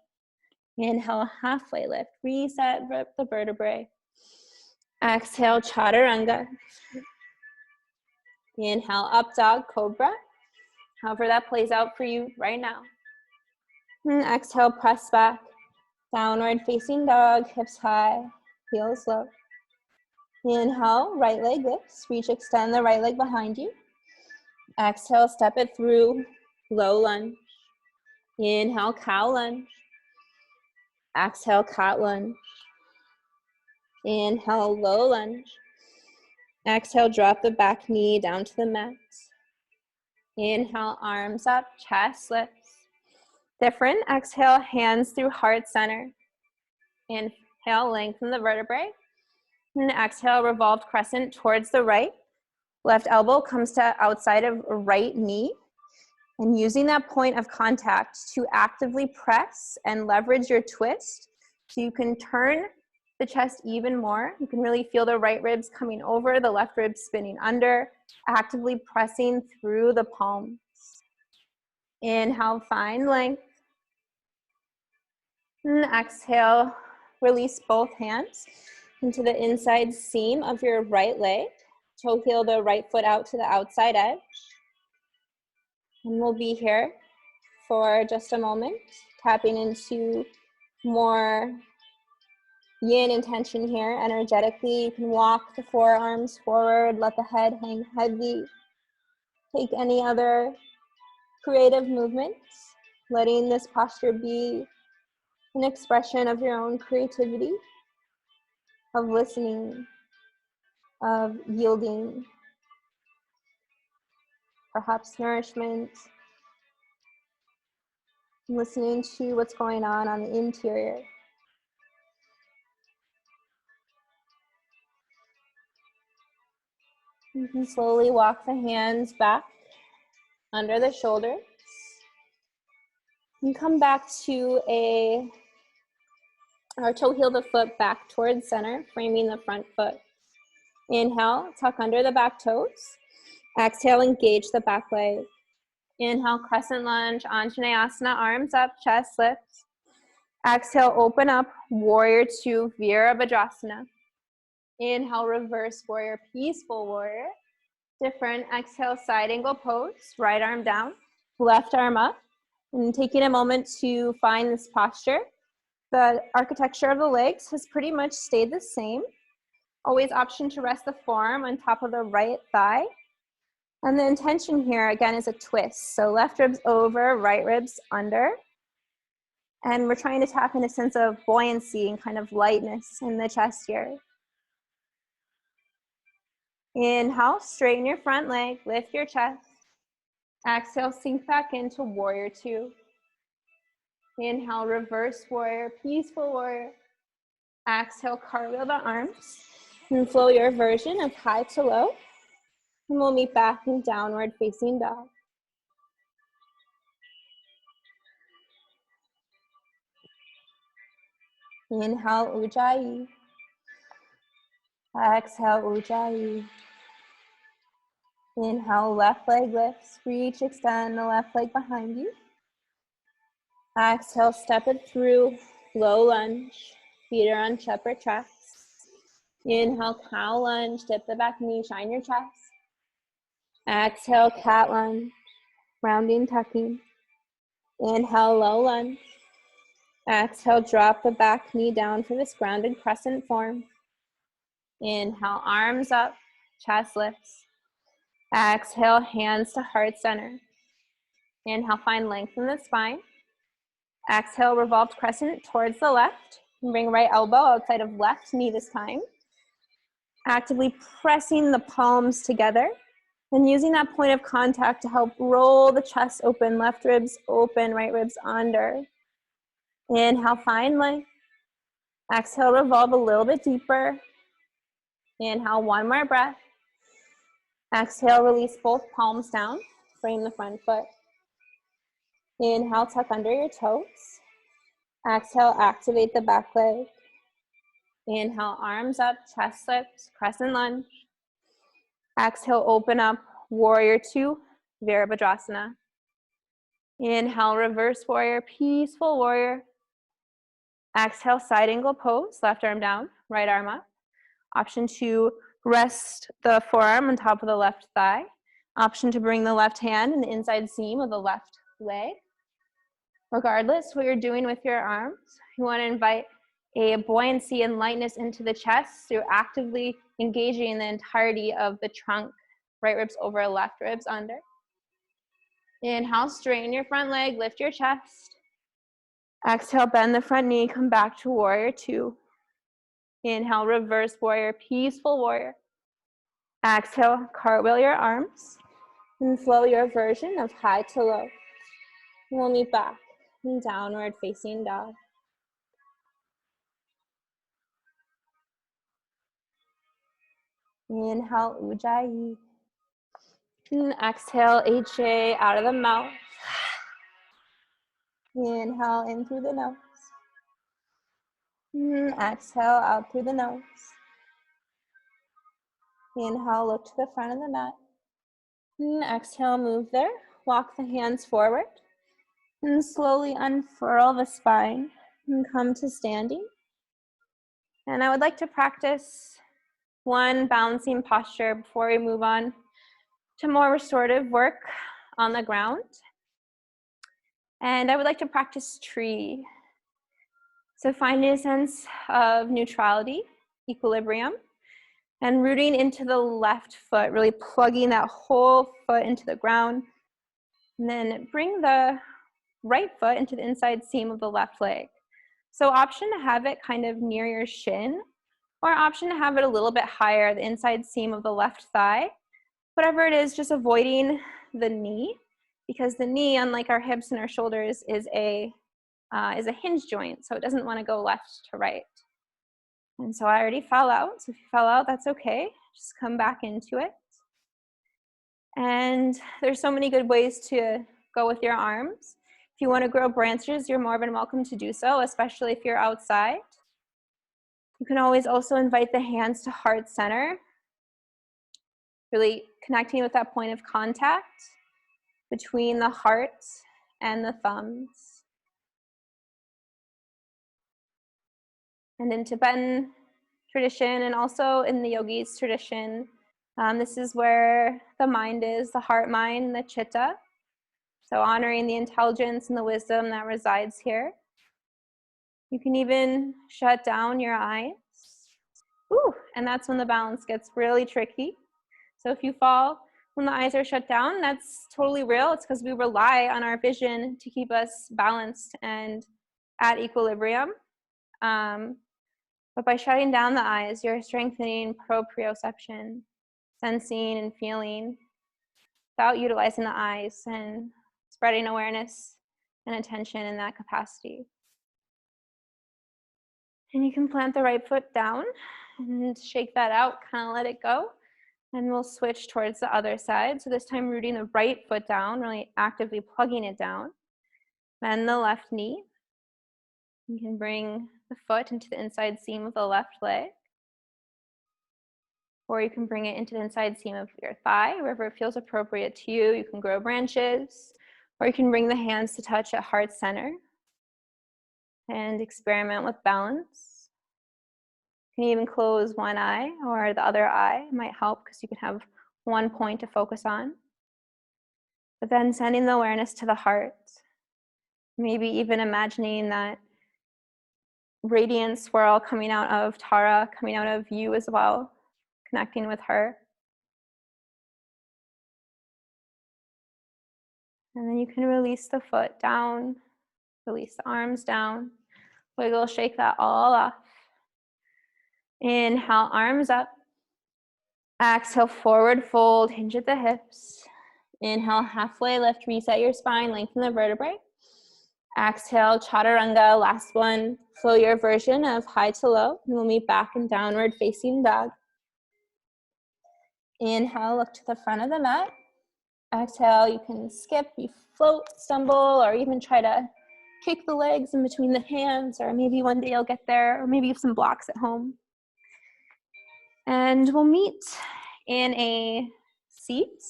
[SPEAKER 3] Inhale, halfway lift, reset, rip the vertebrae. Exhale, chaturanga. Inhale, up dog, cobra. However that plays out for you right now. And exhale, press back. Downward facing dog, hips high, heels low. Inhale, right leg lifts. Reach, extend the right leg behind you. Exhale, step it through, low lunge. Inhale, cow lunge. Exhale, cat lunge. Inhale, low lunge. Exhale, drop the back knee down to the mat. Inhale, arms up, chest lifts. Different. Exhale, hands through heart center. Inhale, lengthen the vertebrae. And exhale, revolved crescent towards the right. Left elbow comes to outside of right knee. And using that point of contact to actively press and leverage your twist so you can turn the chest even more. You can really feel the right ribs coming over, the left ribs spinning under, actively pressing through the palms. Inhale, find length. And exhale, release both hands into the inside seam of your right leg. Toe heel the right foot out to the outside edge. And we'll be here for just a moment, tapping into more yin intention here energetically. You can walk the forearms forward, let the head hang heavy. Take any other creative movements, letting this posture be an expression of your own creativity, of listening, of yielding, perhaps nourishment, listening to what's going on the interior. You can slowly walk the hands back under the shoulders and come back to or toe heel the foot back towards center, framing the front foot. Inhale, tuck under the back toes. Exhale, engage the back leg. Inhale, crescent lunge, Anjaneyasana, arms up, chest lifts. Exhale, open up, warrior two, Virabhadrasana. Inhale, reverse warrior, peaceful warrior. Different. Exhale, side angle pose, right arm down, left arm up. And taking a moment to find this posture. The architecture of the legs has pretty much stayed the same. Always option to rest the forearm on top of the right thigh. And the intention here, again, is a twist. So left ribs over, right ribs under. And we're trying to tap in a sense of buoyancy and kind of lightness in the chest here. Inhale, straighten your front leg, lift your chest. Exhale, sink back into warrior two. Inhale, reverse warrior, peaceful warrior. Exhale, cartwheel the arms. And flow your version of high to low. And we'll meet back in downward facing dog. Inhale, Ujjayi. Exhale, Ujjayi. Inhale, left leg lifts. Reach, extend the left leg behind you. Exhale, step it through. Low lunge. Feet are on shepherd chest. Inhale, cow lunge. Dip the back knee, shine your chest. Exhale, cat lunge. Rounding, tucking. Inhale, low lunge. Exhale, drop the back knee down for this grounded crescent form. Inhale, arms up, chest lifts. Exhale, hands to heart center. Inhale, find length in the spine. Exhale, revolved crescent towards the left. Bring right elbow outside of left knee this time. Actively pressing the palms together and using that point of contact to help roll the chest open, left ribs open, right ribs under. Inhale, find length. Exhale, revolve a little bit deeper. Inhale, one more breath. Exhale, release both palms down. Frame the front foot. Inhale, tuck under your toes. Exhale, activate the back leg. Inhale, arms up, chest lifts, crescent lunge. Exhale, open up, warrior two, Virabhadrasana. Inhale, reverse warrior, peaceful warrior. Exhale, side angle pose, left arm down, right arm up. Option two, rest the forearm on top of the left thigh. Option to bring the left hand in the inside seam of the left leg. Regardless what you're doing with your arms, you want to invite a buoyancy and lightness into the chest through actively engaging the entirety of the trunk. Right ribs over, left ribs under. Inhale, straighten your front leg, lift your chest. Exhale, bend the front knee, come back to warrior two. Inhale, reverse warrior, peaceful warrior. Exhale, cartwheel your arms and flow your version of high to low. We'll meet back in downward facing dog. Inhale, Ujjayi. And exhale, HA out of the mouth. Inhale in through the nose. And exhale out through the nose. Inhale, look to the front of the mat. And exhale, move there. Walk the hands forward. And slowly unfurl the spine and come to standing. And I would like to practice one balancing posture before we move on to more restorative work on the ground. And I would like to practice tree. So finding a sense of neutrality, equilibrium, and rooting into the left foot, really plugging that whole foot into the ground. And then bring the right foot into the inside seam of the left leg. So option to have it kind of near your shin, or option to have it a little bit higher, the inside seam of the left thigh. Whatever it is, just avoiding the knee, because the knee, unlike our hips and our shoulders, is a hinge joint, so it doesn't want to go left to right. And so I already fell out, so if you fell out, that's okay. Just come back into it. And there's so many good ways to go with your arms. If you want to grow branches, you're more than welcome to do so, especially if you're outside. You can always also invite the hands to heart center, really connecting with that point of contact between the heart and the thumbs. And in Tibetan tradition, and also in the yogis tradition, this is where the mind is, the heart mind, the chitta. So honoring the intelligence and the wisdom that resides here. You can even shut down your eyes. Ooh, and that's when the balance gets really tricky. So if you fall when the eyes are shut down, that's totally real. It's because we rely on our vision to keep us balanced and at equilibrium. But by shutting down the eyes, you're strengthening proprioception, sensing and feeling, without utilizing the eyes and spreading awareness and attention in that capacity. And you can plant the right foot down and shake that out, kind of let it go. And we'll switch towards the other side. So this time rooting the right foot down, really actively plugging it down. Bend the left knee. You can bring the foot into the inside seam of the left leg.
[SPEAKER 1] or you can bring it into the inside seam of your thigh, wherever it feels appropriate to you. You can grow branches, or you can bring the hands to touch at heart center and experiment with balance. You can even close one eye, or the other eye might help because you can have one point to focus on. But then sending the awareness to the heart, maybe even imagining that radiant swirl coming out of Tara, coming out of you as well, connecting with her. And then you can release the foot down, release the arms down, wiggle, shake that all off. Inhale, arms up. Exhale, forward fold, hinge at the hips. Inhale, halfway lift, reset your spine, lengthen the vertebrae. Exhale, chaturanga, last one. Flow your version of high to low, and we'll meet back in downward facing dog. Inhale, look to the front of the mat. Exhale, you can skip, you float, stumble, or even try to kick the legs in between the hands, or maybe one day you'll get there, or maybe you have some blocks at home. And we'll meet in a seat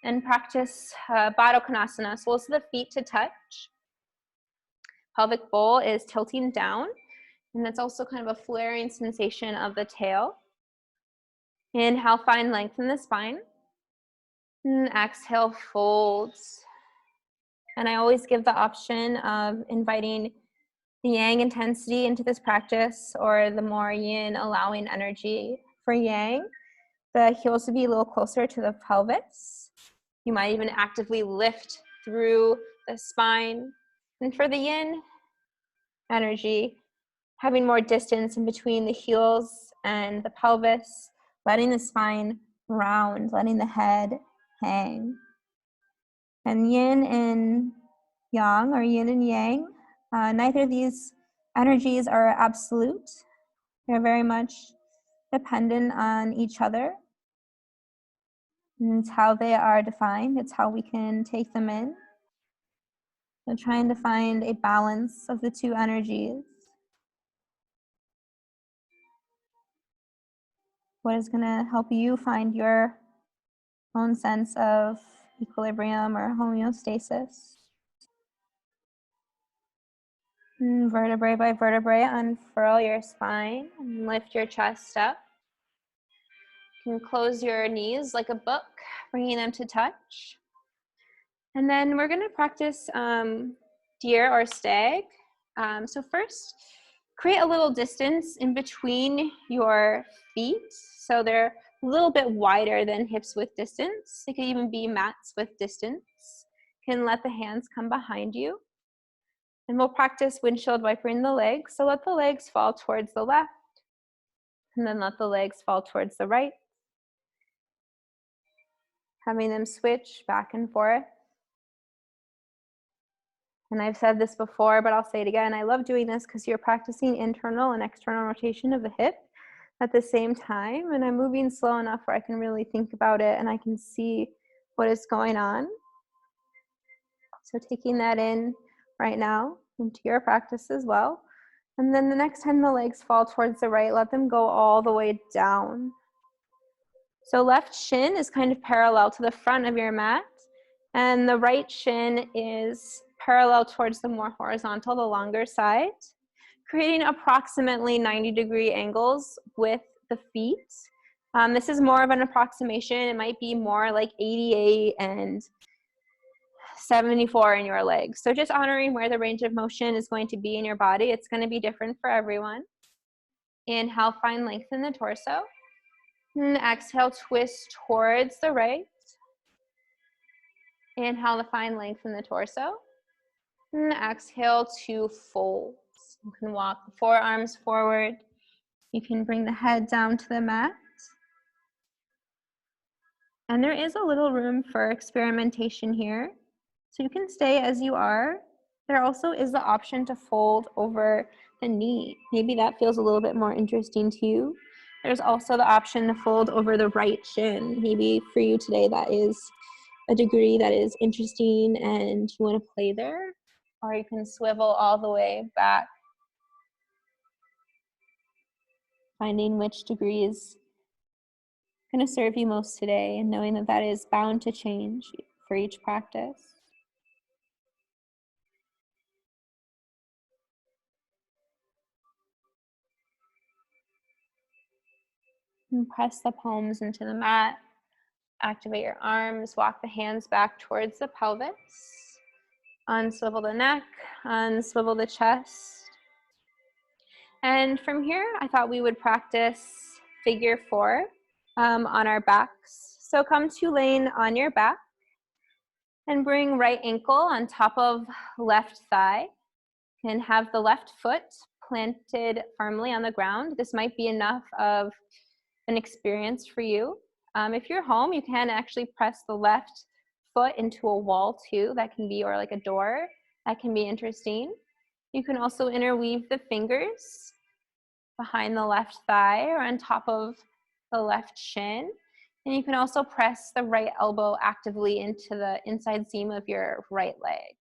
[SPEAKER 1] and practice Baddha Konasana. So we'll the feet to touch. Pelvic bowl is tilting down, and that's also kind of a flaring sensation of the tail. Inhale, find length in the spine. And exhale, folds. And I always give the option of inviting the yang intensity into this practice, or the more yin allowing energy. For yang, the heels would be a little closer to the pelvis. You might even actively lift through the spine. And for the yin energy, having more distance in between the heels and the pelvis, letting the spine round, letting the head hang. And yin and yang, or yin and yang, neither of these energies are absolute. They're very much dependent on each other. And it's how they are defined. It's how we can take them in. So trying to find a balance of the two energies. What is going to help you find your own sense of equilibrium or homeostasis? And vertebrae by vertebrae, unfurl your spine and lift your chest up. You can close your knees like a book, bringing them to touch. And then we're going to practice deer or stag. So first, create a little distance in between your feet. So they're a little bit wider than hips width distance. They could even be mats width distance. You can let the hands come behind you. And we'll practice windshield wipering the legs. So let the legs fall towards the left, and then let the legs fall towards the right. Having them switch back and forth. And I've said this before, but I'll say it again. I love doing this because you're practicing internal and external rotation of the hip at the same time. And I'm moving slow enough where I can really think about it and I can see what is going on. So taking that in right now into your practice as well. And then the next time the legs fall towards the right, let them go all the way down. So left shin is kind of parallel to the front of your mat, and the right shin is parallel towards the more horizontal, the longer side, creating approximately 90-degree angles with the feet. This is more of an approximation. It might be more like 88 and 74 in your legs. So just honoring where the range of motion is going to be in your body. It's going to be different for everyone. Inhale, find length in the torso. And exhale, twist towards the right. Inhale to find length in the torso. And exhale to fold. You can walk the forearms forward. You can bring the head down to the mat. And there is a little room for experimentation here. So you can stay as you are. There also is the option to fold over the knee. Maybe that feels a little bit more interesting to you. There's also the option to fold over the right shin. Maybe for you today that is a degree that is interesting and you want to play there. Or you can swivel all the way back, finding which degree is
[SPEAKER 3] going to serve you most today, and knowing that that is bound to change for each practice. And press the palms into the mat. Activate your arms. Walk the hands back towards the pelvis. Unswivel the neck. Unswivel the chest. And from here, I thought we would practice figure 4 on our backs. So come to laying on your back and bring right ankle on top of left thigh. And have the left foot planted firmly on the ground. This might be enough of an experience for you. If you're home, you can actually press the left foot into a wall too. That can be, or like a door. That can be interesting. You can also interweave the fingers behind the left thigh or on top of the left shin. And you can also press the right elbow actively into the inside seam of your right leg.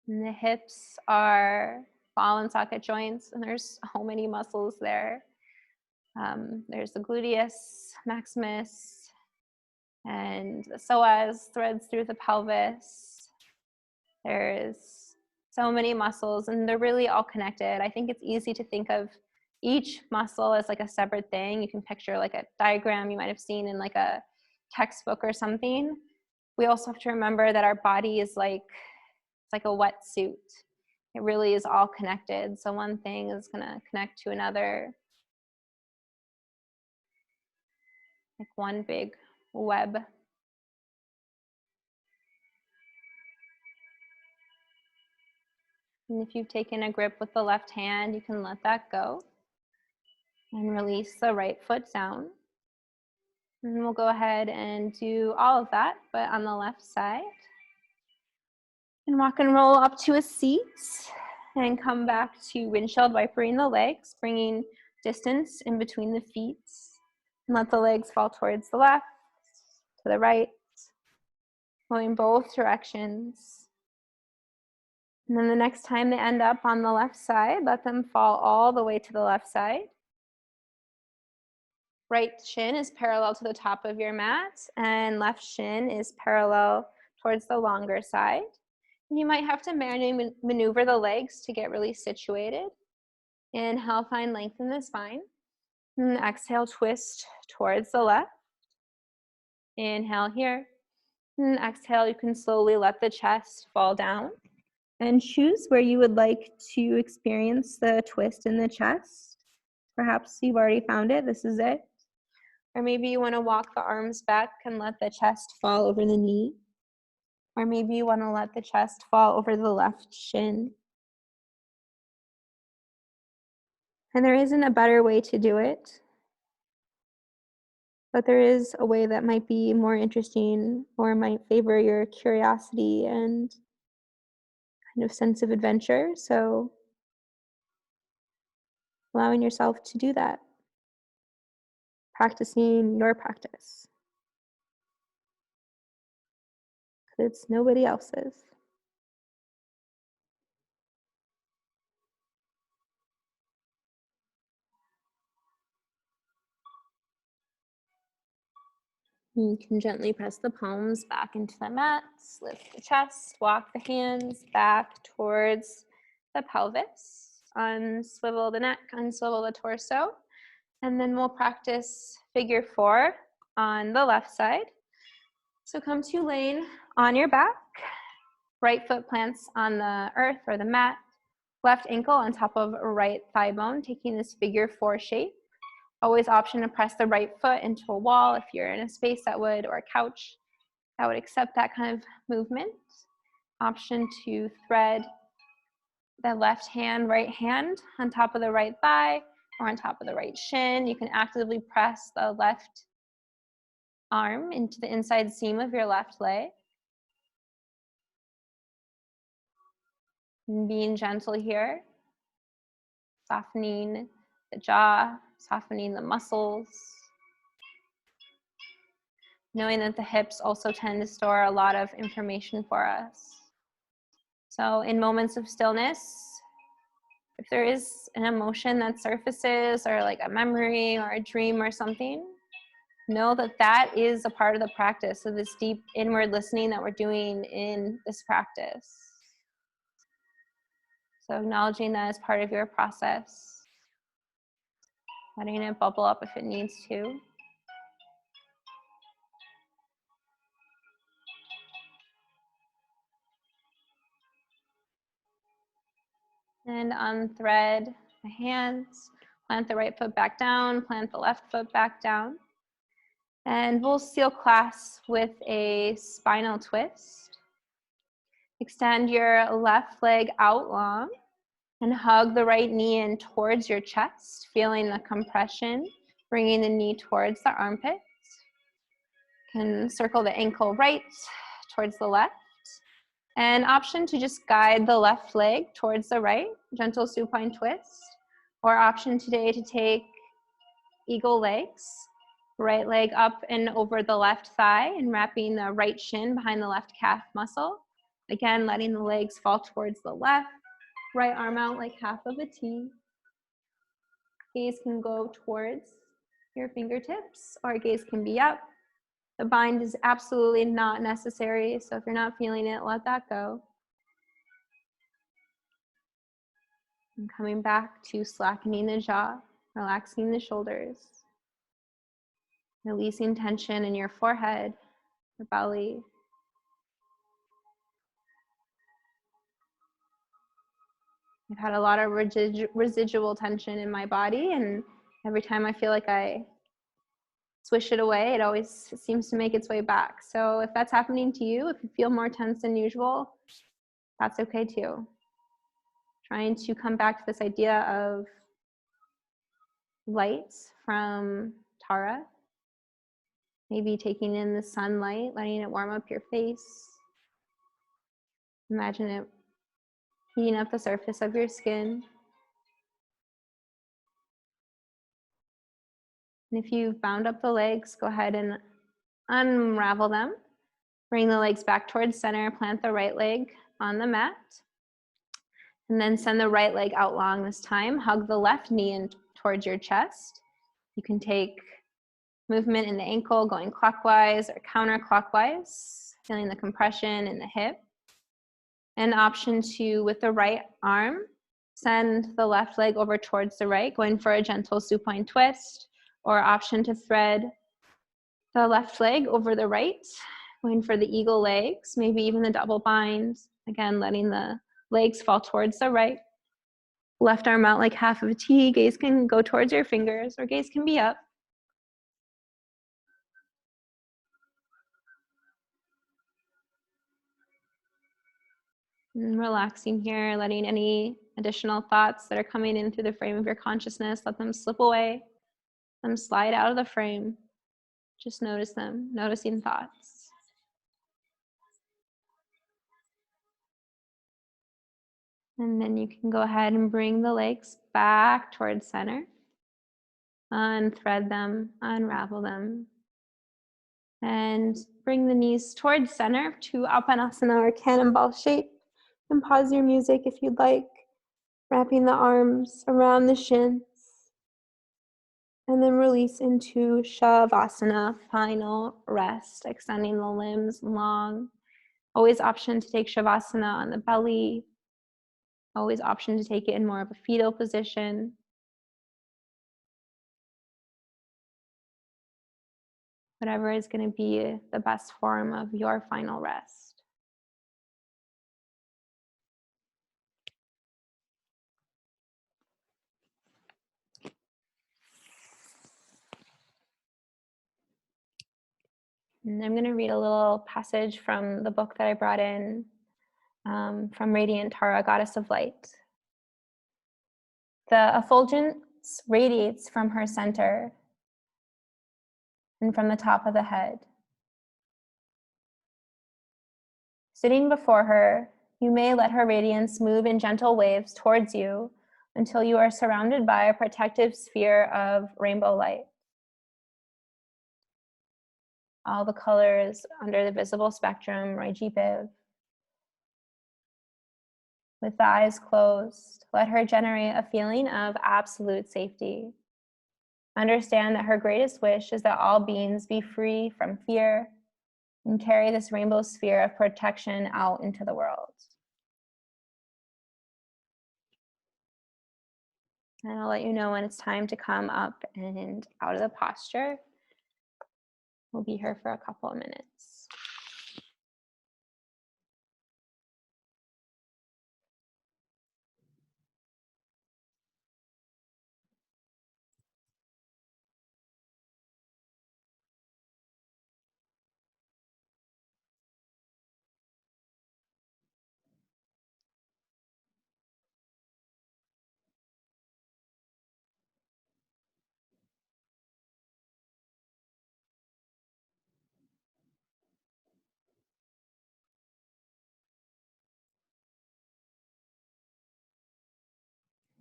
[SPEAKER 3] And the hips are ball and socket joints, and there's so many muscles there. There's the gluteus maximus and the psoas threads through the pelvis. There's so many muscles, and they're really all connected. I think it's easy to think of each muscle as like a separate thing. You can picture like a diagram you might have seen in like a textbook or something. We also have to remember that our body is like, it's like a wetsuit. It really is all connected. So one thing is going to connect to another, like one big web. And if you've taken a grip with the left hand, you can let that go and release the right foot down. And we'll go ahead and do all of that, but on the left side. And rock and roll up to a seat and come back to windshield vipering the legs, bringing distance in between the feet. And let the legs fall towards the left, to the right, going both directions. And then the next time they end up on the left side, let them fall all the way to the left side. Right shin is parallel to the top of your mat, and left shin is parallel towards the longer side. And you might have to manually maneuver the legs to get really situated. Inhale, find length in the spine. And exhale, twist towards the left. Inhale here. And exhale, you can slowly let the chest fall down. And choose where you would like to experience the twist in the chest. Perhaps you've already found it. This is it. Or maybe you want to walk the arms back and let the chest fall over the knee. Or maybe you want to let the chest fall over the left shin. And there isn't a better way to do it, but there is a way that might be more interesting or might favor your curiosity and kind of sense of adventure. So allowing yourself to do that, practicing your practice. It's nobody else's. You can gently press the palms back into the mat, lift the chest, walk the hands back towards the pelvis, unswivel the neck, unswivel the torso, and then we'll practice figure 4 on the left side. So come to laying on your back, right foot plants on the earth or the mat, left ankle on top of right thigh bone, taking this figure 4 shape. Always option to press the right foot into a wall if you're in a space that would, or a couch that would accept that kind of movement. Option to thread the left hand, right hand on top of the right thigh or on top of the right shin. You can actively press the left arm into the inside seam of your left leg. And being gentle here, softening the jaw, softening the muscles. Knowing that the hips also tend to store a lot of information for us. So in moments of stillness, if
[SPEAKER 1] there is an emotion that surfaces, or like a memory or a dream or something, know that that is a part of the practice of this deep inward listening that we're doing in this practice. So acknowledging that as part of your process, letting it bubble up if it needs to. And unthread the hands, plant the right foot back down, plant the left foot back down. And we'll seal clasp with a spinal twist. Extend your left leg out long and hug the right knee in towards your chest, feeling the compression, bringing the knee towards the armpits. Can circle the ankle right towards the left. And option to just guide the left leg towards the right, gentle supine twist. Or option today to take eagle legs, right leg up and over the left thigh and wrapping the right shin behind the left calf muscle. Again, letting the legs fall towards the left, right arm out like half of a T. Gaze can go towards your fingertips, or gaze can be up. The bind is absolutely not necessary, so if you're not feeling it, let that go. And coming back to slackening the jaw, relaxing the shoulders, releasing tension in your forehead, your belly. I've had a lot of residual tension in my body, and every time I feel like I swish it away, it always seems to make its way back. So if that's happening to you, if you feel more tense than usual, that's okay too. Trying to come back to this idea of light from Tara. Maybe taking in the sunlight, letting it warm up your face. Imagine it heating up the surface of your skin. And if you've bound up the legs, go ahead and unravel them. Bring the legs back towards center, plant the right leg on the mat. And then send the right leg out long this time. Hug the left knee in towards your chest. You can take movement in the ankle going clockwise or counterclockwise, feeling the compression in the hip. And option to, with the right arm, send the left leg over towards the right, going for a gentle supine twist, or option to thread the left leg over the right, going for the eagle legs, maybe even the double bind. Again, letting the legs fall towards the right. Left arm out like half of a T. Gaze can go towards your fingers, or gaze can be up. And relaxing here, letting any additional thoughts that are coming in through the frame of your consciousness, let them slip away, let them slide out of the frame. Just notice them, noticing thoughts. And then you can go ahead and bring the legs back towards center. Unthread them, unravel them. And bring the knees towards center to Alpanasana or cannonball shape. And pause your music if you'd like, wrapping the arms around the shins. And then release into Shavasana, final rest, extending the limbs long. Always option to take Shavasana on the belly. Always option to take it in more of a fetal position. Whatever is going to be the best form of your final rest. And I'm going to read a little passage from the book that I brought in from Radiant Tara, Goddess of Light. The effulgence radiates from her center and from the top of the head. Sitting before her, you may let her radiance move in gentle waves towards you until you are surrounded by a protective sphere of rainbow light. All the colors under the visible spectrum, Raijipiv. With the eyes closed, let her generate a feeling of absolute safety. Understand that her greatest wish is that all beings be free from fear and carry this rainbow sphere of protection out into the world. And I'll let you know when it's time to come up and out of the posture. We'll be here for a couple of minutes.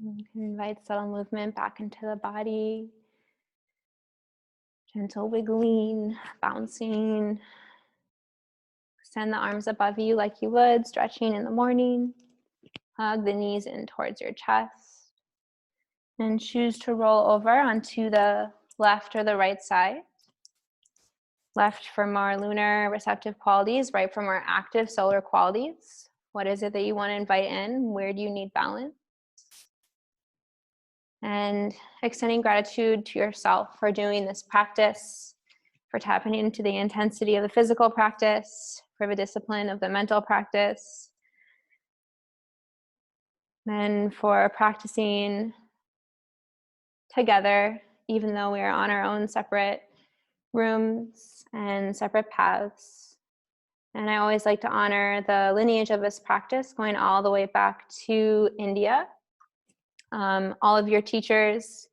[SPEAKER 1] You can invite subtle movement back into the body. Gentle wiggling, bouncing. Extend the arms above you like you would, stretching in the morning. Hug the knees in towards your chest. And choose to roll over onto the left or the right side. Left for more lunar receptive qualities, right for more active solar qualities. What is it that you want to invite in? Where do you need balance? And extending gratitude to yourself for doing this practice, for tapping into the intensity of the physical practice, for the discipline of the mental practice, and for practicing together, even though we are on our own separate rooms and separate paths. And I always like to honor the lineage of this practice, going all the way back to India. All of your teachers,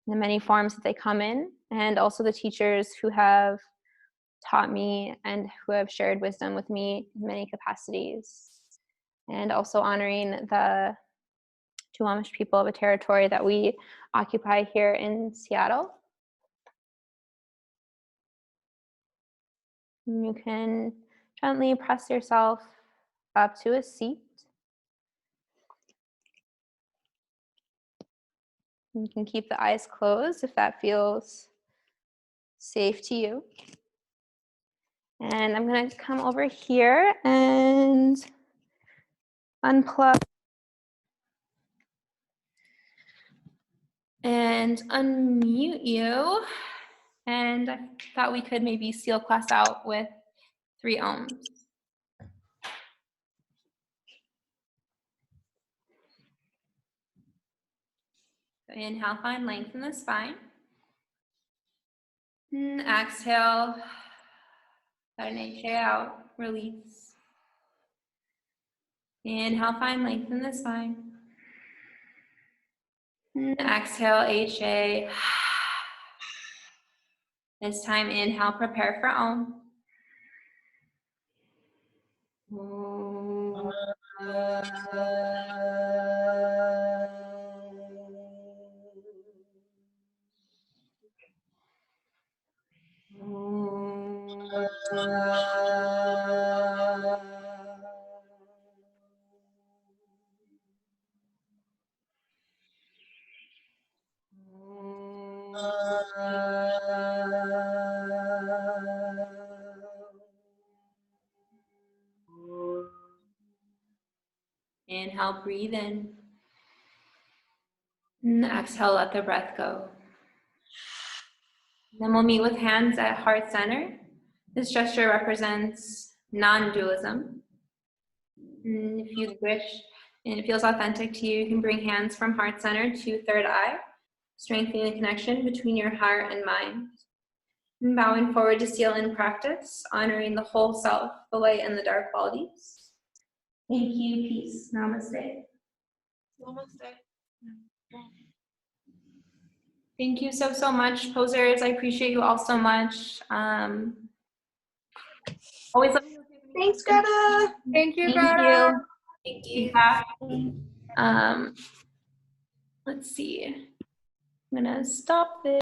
[SPEAKER 1] in the many forms that they come in, and also the teachers who have taught me and who have shared wisdom with me in many capacities. And also honoring the Tuamish people of a territory that we occupy here in Seattle. And you can gently press yourself up to a seat. You can keep the eyes closed if that feels safe to you. And I'm going to come over here and unplug and unmute you. And I thought we could maybe seal class out with 3 ohms. So inhale, find length in the spine. And exhale, let an HA out, release. Inhale, find length in the spine. And exhale, HA. This time, inhale, prepare for Om. Inhale, breathe in. And exhale, let the breath go. Then we'll meet with hands at heart center. This gesture represents non-dualism. And if you wish, and it feels authentic to you, you can bring hands from heart center to third eye, strengthening the connection between your heart and mind. And bowing forward to seal in practice, honoring the whole self, the light and the dark qualities. Thank you, peace, namaste.
[SPEAKER 4] Namaste.
[SPEAKER 1] Thank you so much, posers. I appreciate you all so much. Always let me know if you have any
[SPEAKER 4] Thanks,
[SPEAKER 1] questions.
[SPEAKER 4] Greta. Thank you,
[SPEAKER 1] Thank
[SPEAKER 4] Greta.
[SPEAKER 1] you. Let's see. I'm gonna stop this.